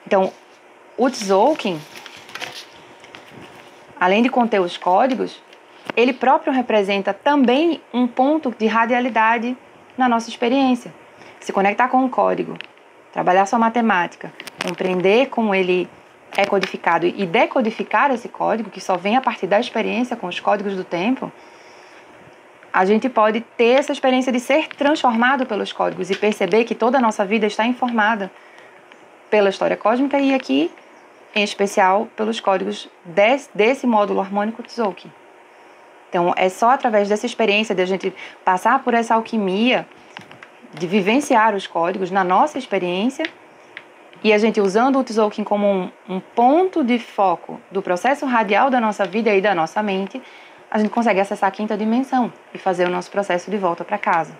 Então, o Tzolk'in, além de conter os códigos, ele próprio representa também um ponto de radialidade na nossa experiência. Se conectar com o código, trabalhar sua matemática, compreender como ele é codificado e decodificar esse código, que só vem a partir da experiência com os códigos do tempo, a gente pode ter essa experiência de ser transformado pelos códigos e perceber que toda a nossa vida está informada pela história cósmica e aqui, em especial, pelos códigos desse módulo harmônico Tzolk'in. Então, é só através dessa experiência de a gente passar por essa alquimia, de vivenciar os códigos na nossa experiência, e a gente usando o Tzolk'in como um ponto de foco do processo radial da nossa vida e da nossa mente, a gente consegue acessar a quinta dimensão e fazer o nosso processo de volta para casa.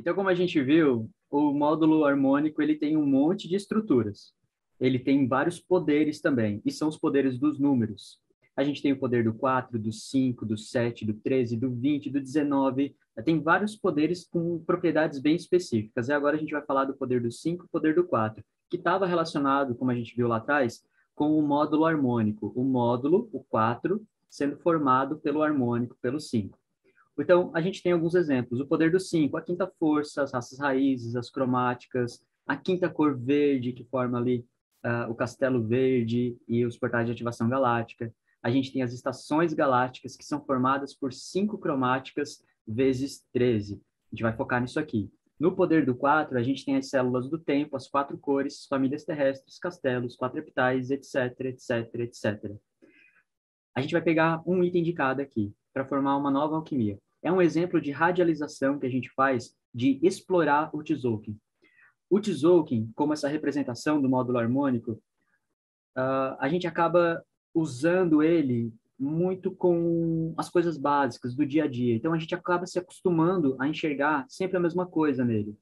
Então, como a gente viu, o módulo harmônico ele tem um monte de estruturas. Ele tem vários poderes também, e são os poderes dos números. A gente tem o poder do 4, do 5, do 7, do 13, do 20, do 19. Tem vários poderes com propriedades bem específicas. E agora a gente vai falar do poder do 5 e poder do 4, que estava relacionado, como a gente viu lá atrás, com o módulo harmônico. O módulo, o 4, sendo formado pelo harmônico, pelo 5. Então, a gente tem alguns exemplos. O poder do 5, a quinta força, as raças raízes, as cromáticas, a quinta cor verde, que forma ali o castelo verde e os portais de ativação galáctica. A gente tem as estações galácticas, que são formadas por 5 cromáticas vezes 13. A gente vai focar nisso aqui. No poder do 4, a gente tem as células do tempo, as 4 cores, famílias terrestres, castelos, 4 epitais, etc, etc, etc. A gente vai pegar um item de cada aqui, para formar uma nova alquimia. É um exemplo de radialização que a gente faz de explorar o Tzolk'in. O Tzolk'in, como essa representação do módulo harmônico, a gente acaba usando ele muito com as coisas básicas do dia a dia. Então, a gente acaba se acostumando a enxergar sempre a mesma coisa nele.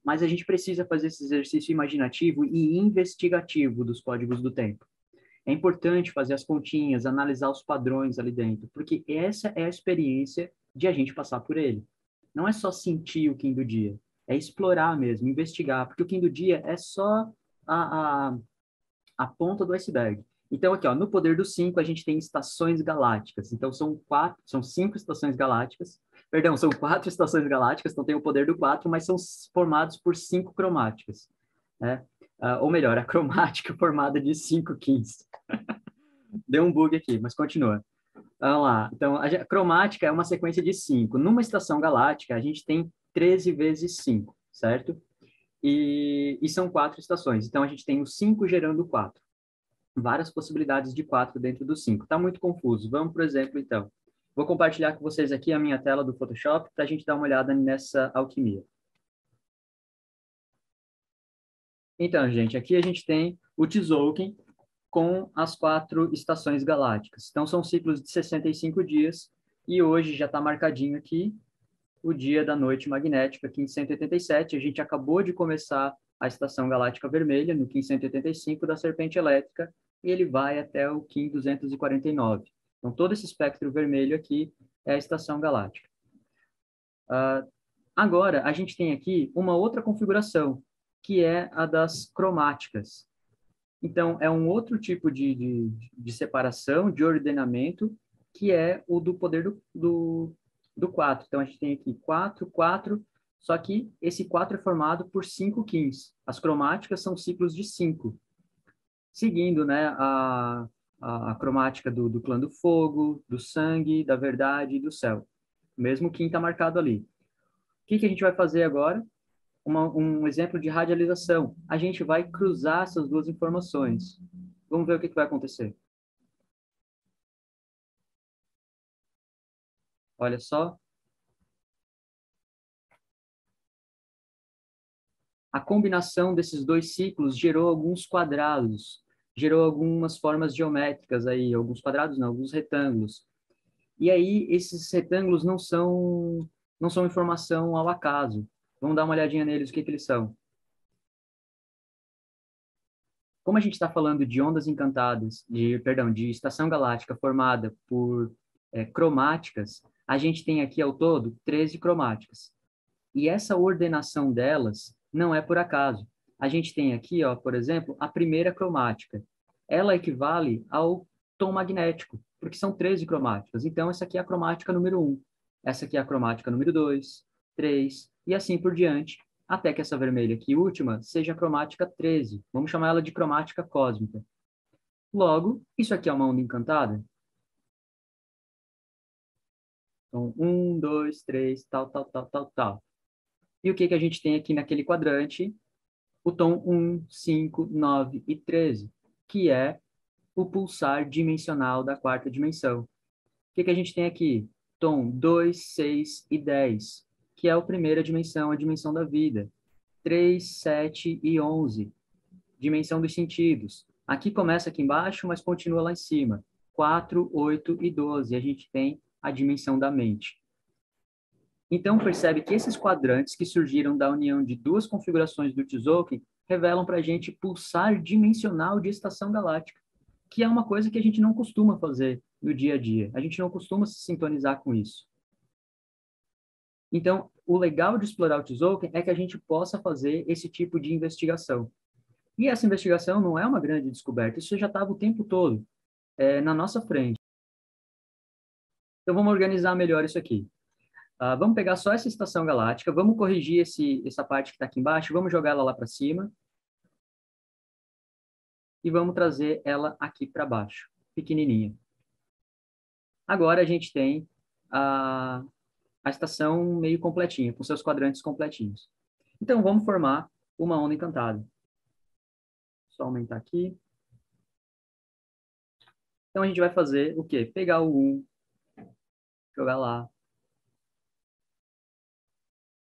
Mas a gente precisa fazer esse exercício imaginativo e investigativo dos códigos do tempo. É importante fazer as continhas, analisar os padrões ali dentro, porque essa é a experiência de a gente passar por ele. Não é só sentir o Kim do dia, é explorar mesmo, investigar, porque o Kim do dia é só a ponta do iceberg. Então, aqui, ó, no poder dos 5, a gente tem estações galácticas. Então, são 5 estações galácticas. Perdão, são 4 estações galácticas, então tem o poder do 4, mas são formados por 5 cromáticas, né? Ou melhor, a cromática formada de 5 Kims. Deu um bug aqui, mas continua. Vamos lá. Então, a cromática é uma sequência de 5. Numa estação galáctica, a gente tem 13 vezes 5, certo? E são 4 estações. Então, a gente tem o 5 gerando 4. Várias possibilidades de 4 dentro do 5. Está muito confuso. Vamos, por exemplo, então. Vou compartilhar com vocês aqui a minha tela do Photoshop para a gente dar uma olhada nessa alquimia. Então, gente, aqui a gente tem o Tzolk'in com as 4 estações galácticas. Então, são ciclos de 65 dias e hoje já está marcadinho aqui o dia da noite magnética, aqui em 187. A gente acabou de começar a estação galáctica vermelha, no Kim 185 da Serpente Elétrica, e ele vai até o Kim 249. Então, todo esse espectro vermelho aqui é a estação galáctica. Agora, a gente tem aqui uma outra configuração, que é a das cromáticas. Então, é um outro tipo de separação, de ordenamento, que é o do poder do 4. Então, a gente tem aqui 4, 4, só que esse 4 é formado por 5 Kims. As cromáticas são ciclos de 5, seguindo, né, a cromática do clã do fogo, do sangue, da verdade e do céu. O mesmo Kim está marcado ali. O que a gente vai fazer agora? Um exemplo de radialização. A gente vai cruzar essas duas informações. Vamos ver o que vai acontecer. Olha só. A combinação desses dois ciclos gerou alguns quadrados, gerou algumas formas geométricas aí, alguns quadrados não, alguns retângulos. E aí esses retângulos não são informação ao acaso. Vamos dar uma olhadinha neles, o que eles são. Como a gente está falando de ondas encantadas, de estação galáctica formada por cromáticas, a gente tem aqui ao todo 13 cromáticas. E essa ordenação delas não é por acaso. A gente tem aqui, ó, por exemplo, a primeira cromática. Ela equivale ao tom magnético, porque são 13 cromáticas. Então, essa aqui é a cromática número 1. Essa aqui é a cromática número 2, 3, e assim por diante, até que essa vermelha aqui, última, seja a cromática 13. Vamos chamar ela de cromática cósmica. Logo, isso aqui é uma onda encantada? Então, 1, 2, 3, tal, tal, tal, tal, tal. E o que a gente tem aqui naquele quadrante? O tom 1, 5, 9 e 13, que é o pulsar dimensional da quarta dimensão. O que a gente tem aqui? Tom 2, 6 e 10, que é a primeira dimensão, a dimensão da vida. 3, 7 e 11, dimensão dos sentidos. Aqui começa aqui embaixo, mas continua lá em cima. 4, 8 e 12, a gente tem a dimensão da mente. Então, percebe que esses quadrantes que surgiram da união de duas configurações do Tzolk'in revelam para a gente pulsar dimensional de estação galáctica, que é uma coisa que a gente não costuma fazer no dia a dia. A gente não costuma se sintonizar com isso. Então, o legal de explorar o Tzolk'in é que a gente possa fazer esse tipo de investigação. E essa investigação não é uma grande descoberta, isso já estava o tempo todo na nossa frente. Então, vamos organizar melhor isso aqui. Vamos pegar só essa estação galáctica, vamos corrigir essa parte que está aqui embaixo, vamos jogar ela lá para cima e vamos trazer ela aqui para baixo, pequenininha. Agora a gente tem a estação meio completinha, com seus quadrantes completinhos. Então, vamos formar uma onda encantada. Só aumentar aqui. Então, a gente vai fazer o quê? Pegar o 1, jogar lá,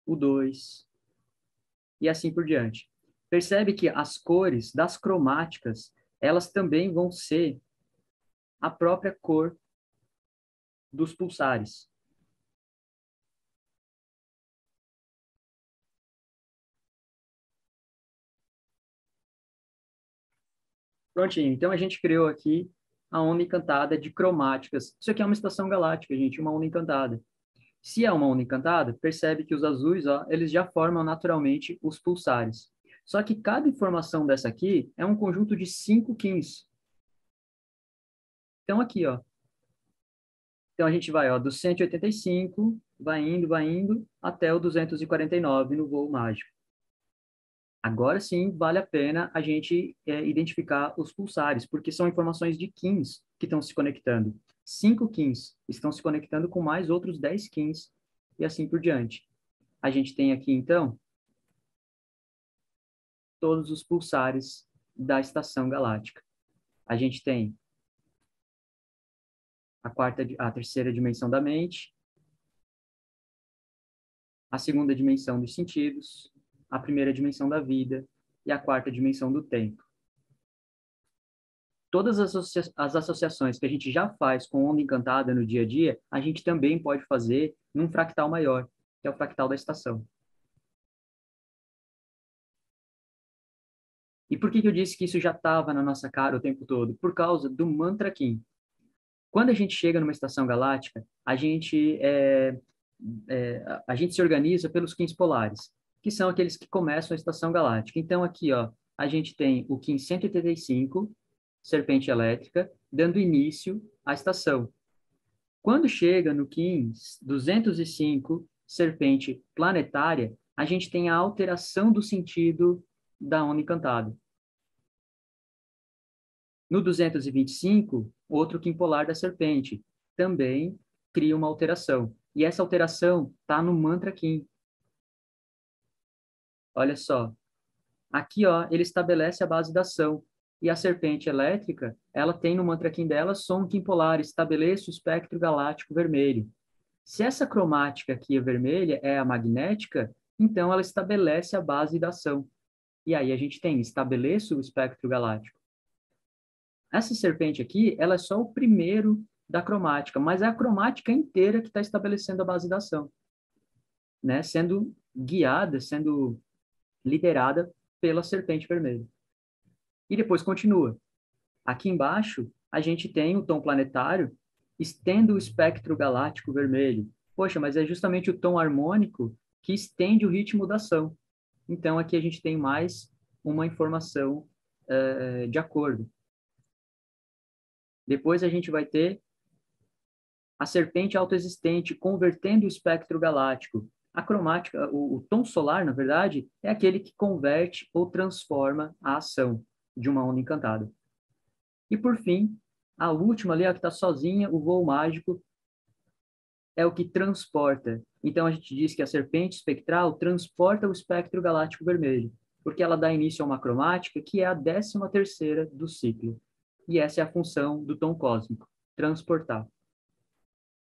o 2, e assim por diante. Percebe que as cores das cromáticas, elas também vão ser a própria cor dos pulsares. Prontinho. Então, a gente criou aqui a onda encantada de cromáticas. Isso aqui é uma estação galáctica, gente, uma onda encantada. Se é uma onda encantada, percebe que os azuis, ó, eles já formam naturalmente os pulsares. Só que cada informação dessa aqui é um conjunto de 5 quins. Então, aqui, ó. Então, a gente vai, ó, do 185, vai indo, até o 249 no voo mágico. Agora sim, vale a pena a gente identificar os pulsares, porque são informações de quins que estão se conectando. 5 quins estão se conectando com mais outros 10 quins, e assim por diante. A gente tem aqui, então, todos os pulsares da estação galáctica. A gente tem a terceira dimensão da mente, a segunda dimensão dos sentidos, a primeira dimensão da vida e a quarta dimensão do tempo. Todas as associações que a gente já faz com onda encantada no dia a dia, a gente também pode fazer num fractal maior, que é o fractal da estação. E por que eu disse que isso já estava na nossa cara o tempo todo? Por causa do mantra Kim. Quando a gente chega numa estação galáctica, a gente se organiza pelos Kins polares, que são aqueles que começam a estação galáctica. Então, aqui, ó, a gente tem o Kim 185, serpente elétrica, dando início à estação. Quando chega no Kim 205, serpente planetária, a gente tem a alteração do sentido da onda encantada. No 225, outro Kim polar da serpente também cria uma alteração. E essa alteração está no mantra Kim. Olha só. Aqui, ó, ele estabelece a base da ação. E a serpente elétrica, ela tem no mantra Kim dela som Kim polar, estabeleça o espectro galáctico vermelho. Se essa cromática aqui, a vermelha, é a magnética, então ela estabelece a base da ação. E aí a gente tem estabeleça o espectro galáctico. Essa serpente aqui, ela é só o primeiro da cromática, mas é a cromática inteira que está estabelecendo a base da ação, né? Sendo guiada, sendo liderada pela serpente vermelha. E depois continua. Aqui embaixo, a gente tem o tom planetário, estenda o espectro galáctico vermelho. Poxa, mas é justamente o tom harmônico que estende o ritmo da ação. Então, aqui a gente tem mais uma informação de acordo. Depois a gente vai ter a serpente autoexistente convertendo o espectro galáctico. A cromática, o tom solar, na verdade, é aquele que converte ou transforma a ação de uma onda encantada. E, por fim, a última ali, a que está sozinha, o voo mágico, é o que transporta. Então, a gente diz que a serpente espectral transporta o espectro galáctico vermelho, porque ela dá início a uma cromática que é a 13ª do ciclo. E essa é a função do tom cósmico, transportar.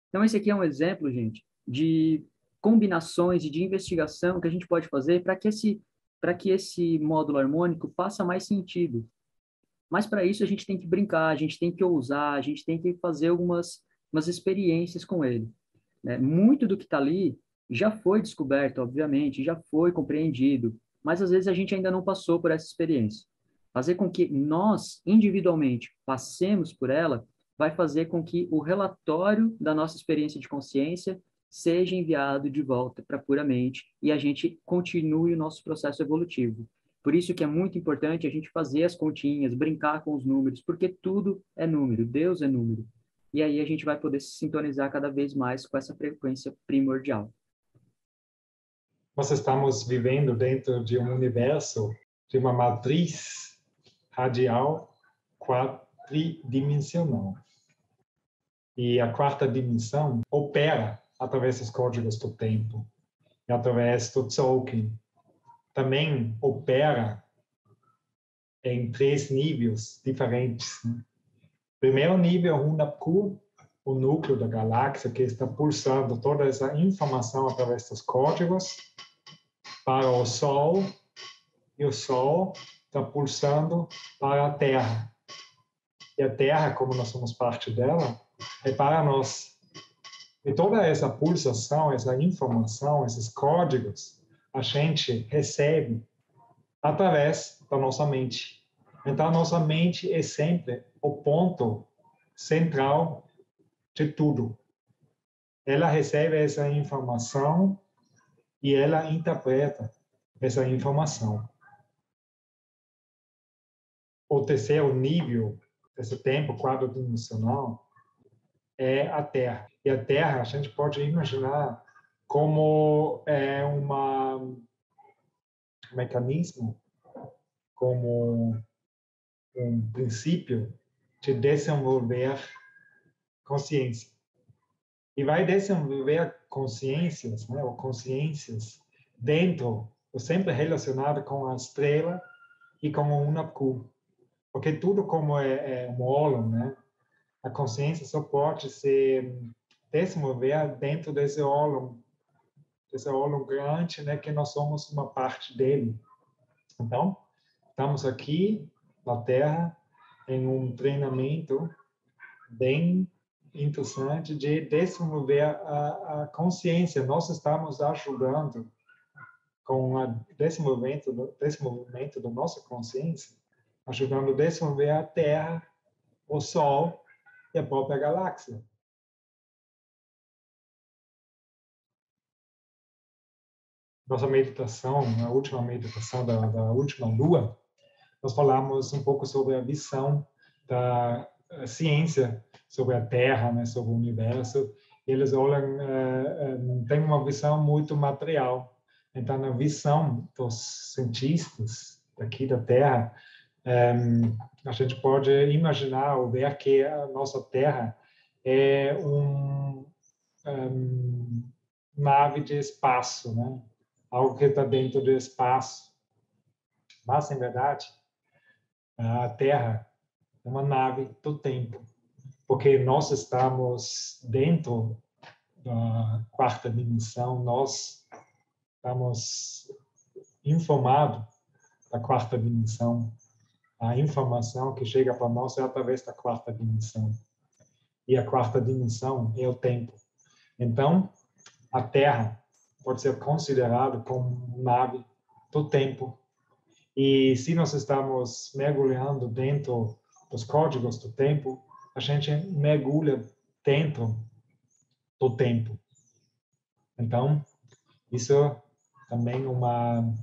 Então, esse aqui é um exemplo, gente, de combinações e de investigação que a gente pode fazer para que esse módulo harmônico faça mais sentido. Mas, para isso, a gente tem que brincar, a gente tem que ousar, a gente tem que fazer algumas experiências com ele. Né? Muito do que está ali já foi descoberto, obviamente, já foi compreendido, mas, às vezes, a gente ainda não passou por essa experiência. Fazer com que nós, individualmente, passemos por ela vai fazer com que o relatório da nossa experiência de consciência seja enviado de volta para a pura mente e a gente continue o nosso processo evolutivo. Por isso que é muito importante a gente fazer as continhas, brincar com os números, porque tudo é número, Deus é número. E aí a gente vai poder se sintonizar cada vez mais com essa frequência primordial. Nós estamos vivendo dentro de um universo, de uma matriz radial quadridimensional. E a quarta dimensão opera através dos códigos do tempo, e através do Tzolk'in, também opera em 3 níveis diferentes. Né? Primeiro nível, o Hunapku, o núcleo da galáxia, que está pulsando toda essa informação através dos códigos para o Sol, e o Sol está pulsando para a Terra. E a Terra, como nós somos parte dela, é para nós. E toda essa pulsação, essa informação, esses códigos, a gente recebe através da nossa mente. Então, a nossa mente é sempre o ponto central de tudo. Ela recebe essa informação e ela interpreta essa informação. O terceiro nível desse tempo quadridimensional é a Terra. E a Terra, a gente pode imaginar como um mecanismo, como um princípio de desenvolver consciência. E vai desenvolver consciências, né, ou consciências dentro, sempre relacionado com a estrela e com o Hunapku. Porque tudo como é um óleo, né? A consciência só pode se desenvolver dentro desse óleo grande, né? Que nós somos uma parte dele. Então, estamos aqui na Terra em um treinamento bem interessante de desenvolver a consciência. Nós estamos ajudando com o desenvolvimento da nossa consciência, ajudando a desenvolver a Terra, o Sol e a própria galáxia. Nossa meditação, a última meditação da última lua, nós falamos um pouco sobre a visão da ciência sobre a Terra, né, sobre o universo. Eles olham, têm uma visão muito material. Então, na visão dos cientistas daqui da Terra, a gente pode imaginar ou ver que a nossa Terra é nave de espaço, né? Algo que está dentro do espaço. Mas, em verdade, a Terra é uma nave do tempo, porque nós estamos dentro da quarta dimensão, nós estamos informados da quarta dimensão. A informação que chega para nós é através da quarta dimensão. E a quarta dimensão é o tempo. Então, a Terra pode ser considerada como nave do tempo. E se nós estamos mergulhando dentro dos códigos do tempo, a gente mergulha dentro do tempo. Então, isso é também uma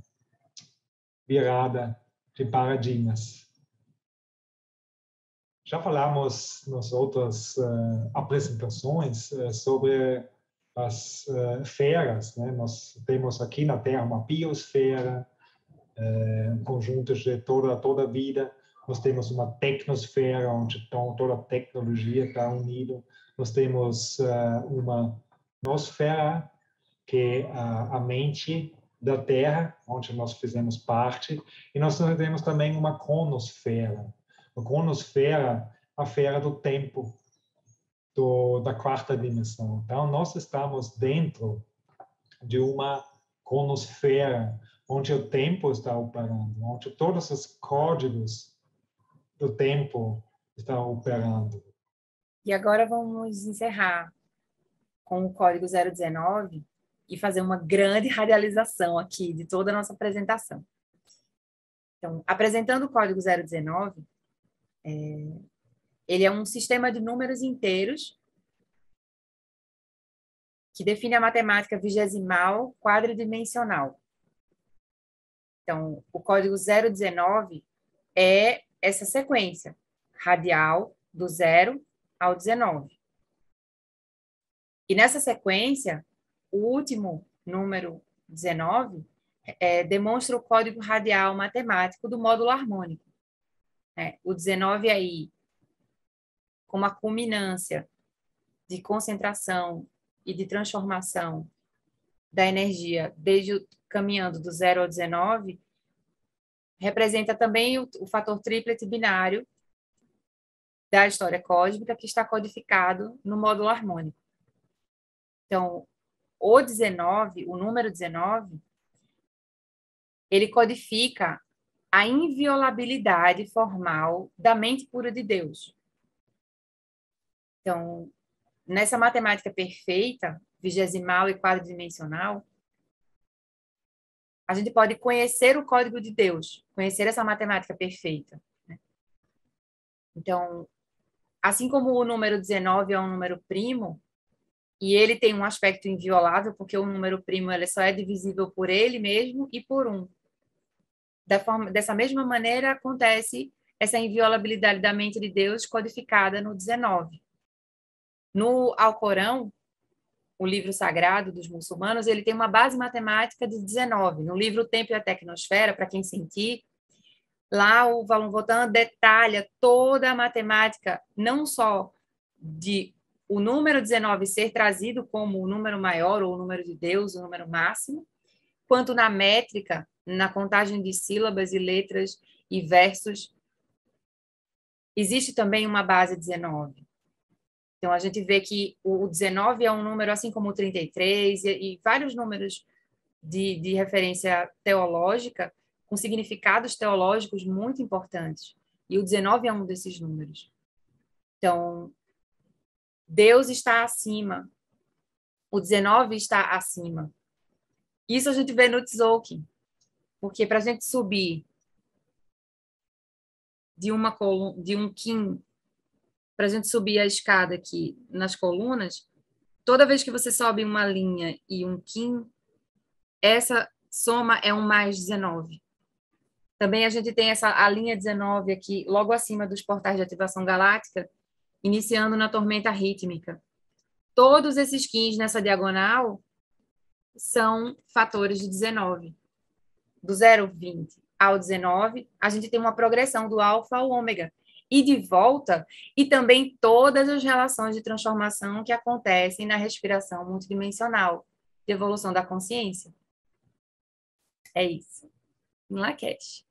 virada de paradigmas. Já falamos nas outras apresentações sobre as esferas, né? Nós temos aqui na Terra uma biosfera, um conjunto de toda a vida. Nós temos uma tecnosfera, onde toda a tecnologia está unida. Nós temos uma nosfera, que é a mente da Terra, onde nós fizemos parte. E nós temos também uma cronosfera. A cronosfera, a esfera do tempo, da quarta dimensão. Então, nós estamos dentro de uma cronosfera, onde o tempo está operando, onde todos os códigos do tempo estão operando. E agora vamos encerrar com o código 019 e fazer uma grande radialização aqui de toda a nossa apresentação. Então, apresentando o código 019, ele é um sistema de números inteiros que define a matemática vigesimal quadridimensional. Então, o código 019 é essa sequência radial do 0 ao 19. E nessa sequência, o último número 19 demonstra o código radial matemático do módulo harmônico. O 19 aí, como a culminância de concentração e de transformação da energia, caminhando do 0 ao 19, representa também o fator triplet binário da história cósmica, que está codificado no módulo harmônico. Então, o 19, o número 19, ele codifica a inviolabilidade formal da mente pura de Deus. Então, nessa matemática perfeita, vigesimal e quadridimensional, a gente pode conhecer o código de Deus, conhecer essa matemática perfeita, né? Então, assim como o número 19 é um número primo, e ele tem um aspecto inviolável, porque o número primo ele só é divisível por ele mesmo e por 1. Dessa mesma maneira, acontece essa inviolabilidade da mente de Deus codificada no 19. No Alcorão, o livro sagrado dos muçulmanos, ele tem uma base matemática de 19. No livro O Tempo e a Tecnosfera, para quem sentir, lá o Valon Votan detalha toda a matemática, não só de o número 19 ser trazido como o número maior, ou o número de Deus, o número máximo, quanto na métrica, na contagem de sílabas e letras e versos. Existe também uma base 19. Então, a gente vê que o 19 é um número, assim como o 33, e vários números de referência teológica, com significados teológicos muito importantes. E o 19 é um desses números. Então, Deus está acima. O 19 está acima. Isso a gente vê no Tzolk'in. Porque para a gente subir de um Kim, para a gente subir a escada aqui nas colunas, toda vez que você sobe uma linha e um Kim, essa soma é um mais 19. Também a gente tem a linha 19 aqui, logo acima dos portais de ativação galáctica, iniciando na tormenta rítmica. Todos esses Kins nessa diagonal são fatores de 19. Do 0,20 ao 19, a gente tem uma progressão do alfa ao ômega. E de volta, e também todas as relações de transformação que acontecem na respiração multidimensional, de evolução da consciência. É isso. Em Lakesh.